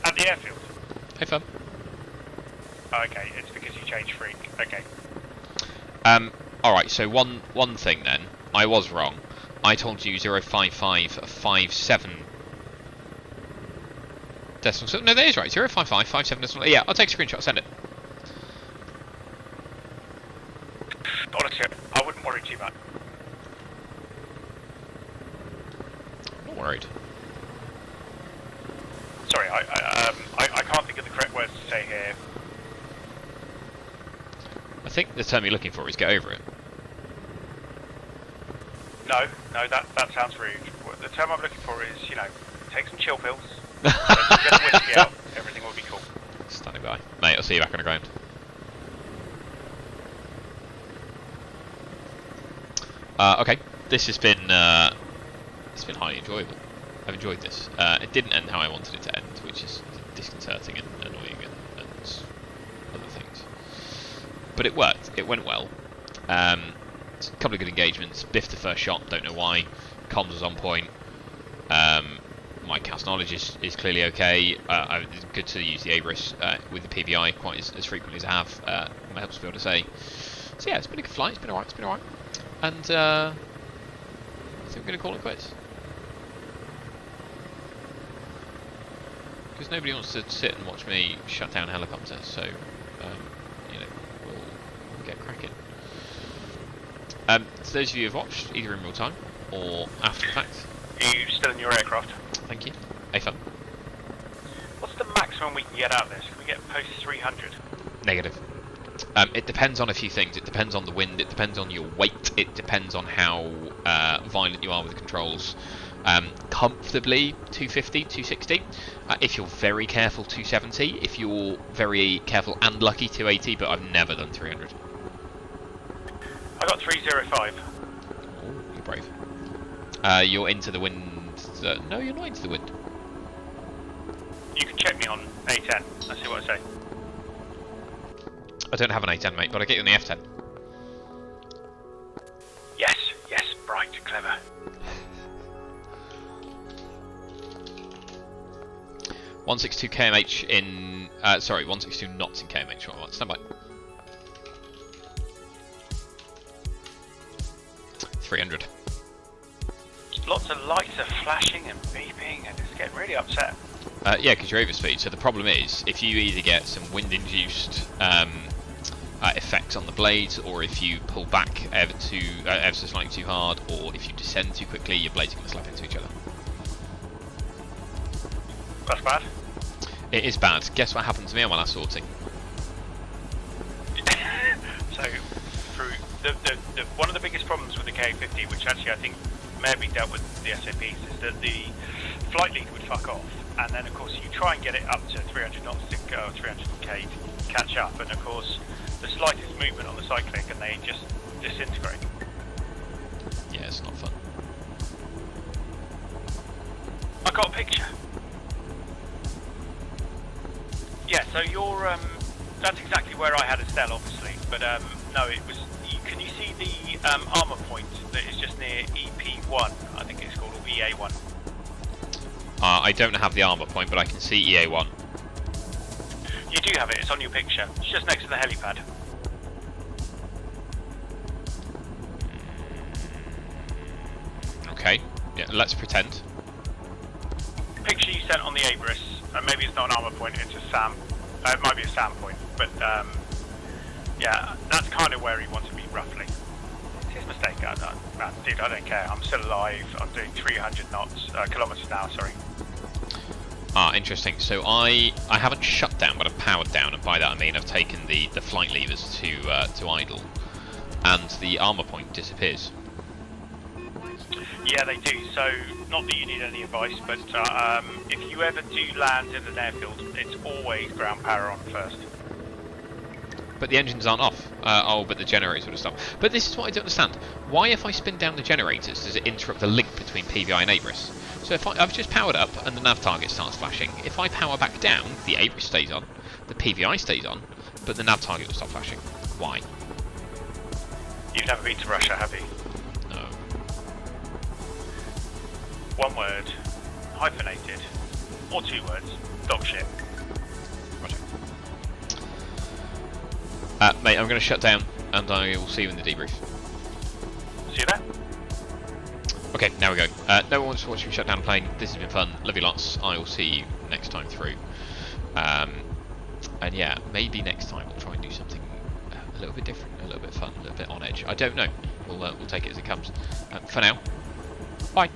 At the airfield? Hey, fun. Oh, okay, it's because you changed freak. Okay. Alright, so one thing then. I was wrong. I told you 05557 decimal. No, that is right. 05557 decimal. Yeah, I'll take a screenshot. Send it. Honestly, I wouldn't worry too much. Not worried. Sorry, I can't think of the correct words to say here. I think the term you're looking for is get over it. No, that sounds rude. The term I'm looking for is, take some chill pills, get the whiskey out, everything will be cool. Standing by. Mate, I'll see you back on the ground. Okay, this has been it's been highly enjoyable. I've enjoyed this. It didn't end how I wanted it to end, which is disconcerting and annoying and other things. But it worked. It went well. A couple of good engagements. Biffed the first shot. Don't know why. Comms was on point. My cast knowledge is clearly okay. It's good to use the Abris with the PVI quite as frequently as I have. It helps me be able to say. So yeah, it's been a good flight. It's been alright. It's been alright. And I think we're going to call it quits. Because nobody wants to sit and watch me shut down a helicopter, so we'll get cracking. To those of you who have watched, either in real time or after the fact, Are you still in your aircraft? thank you. Hey, fun. What's the maximum we can get out of this? Can we get post 300? Negative. It depends on a few things. It depends on the wind. It depends on your weight. It depends on how violent you are with the controls. Comfortably 250, 260. If you're very careful, 270. If you're very careful and lucky, 280. But I've never done 300. I got 305. Oh, you're brave. You're into the wind. No, you're not into the wind. You can check me on A10. Let's see what I say. I don't have an A10, mate, but I get you on the F10. Yes, bright, clever. 162 kmh in. 162 knots in kmh. Right, stand by. 300. Lots of lights are flashing and beeping, and it's getting really upset. Yeah, because you're overspeed. So the problem is, if you either get some wind-induced effects on the blades, or if you pull back ever so slightly too hard, or if you descend too quickly, your blades are going to slap into each other. That's bad. It is bad. Guess what happened to me on my last sortie? So, through the one of the biggest problems with the K50, which actually I think may have been dealt with the SAPs, is that the flight lead would fuck off, and then of course you try and get it up to 300 knots to go, 300k to catch up, and of course the slightest movement on the cyclic and they just disintegrate. Yeah, it's not fun. I got a picture. Yeah, so you're that's exactly where I had Estelle, obviously, but no, it was. Can you see the armour point that is just near EP1? I think it's called, or EA1. I don't have the armour point, but I can see EA1. You do have it. It's on your picture. It's just next to the helipad. Okay. Yeah, let's pretend. Picture you sent on the Abris, and maybe it's not an armour point. It's a SAM. It might be a SAM point, but yeah, that's kind of where he wants to be roughly. It's his mistake. Dude, I don't care. I'm still alive. I'm doing 300 knots, kilometers now. Sorry. Ah, interesting. So I haven't shut down, but I've powered down, and by that I mean I've taken the flight levers to idle, and the armour point disappears. Yeah, they do. So, not that you need any advice, but if you ever do land in an airfield, it's always ground power on first. But the engines aren't off. Oh, but the generators would have stopped. But this is what I don't understand. Why, if I spin down the generators, does it interrupt the link between PVI and Abris? So if I've just powered up and the nav target starts flashing, if I power back down, the Abris stays on, the PVI stays on, but the nav target will stop flashing. Why? You've never been to Russia, have you? No. One word, hyphenated, or 2 words, dog shit. Roger. Mate, I'm going to shut down, and I will see you in the debrief. See you there. Okay, now we go. No one wants to watch me shut down a plane. This has been fun. Love you lots. I will see you next time through. And yeah, maybe next time we'll try and do something a little bit different, a little bit fun, a little bit on edge. I don't know. We'll take it as it comes. For now, bye.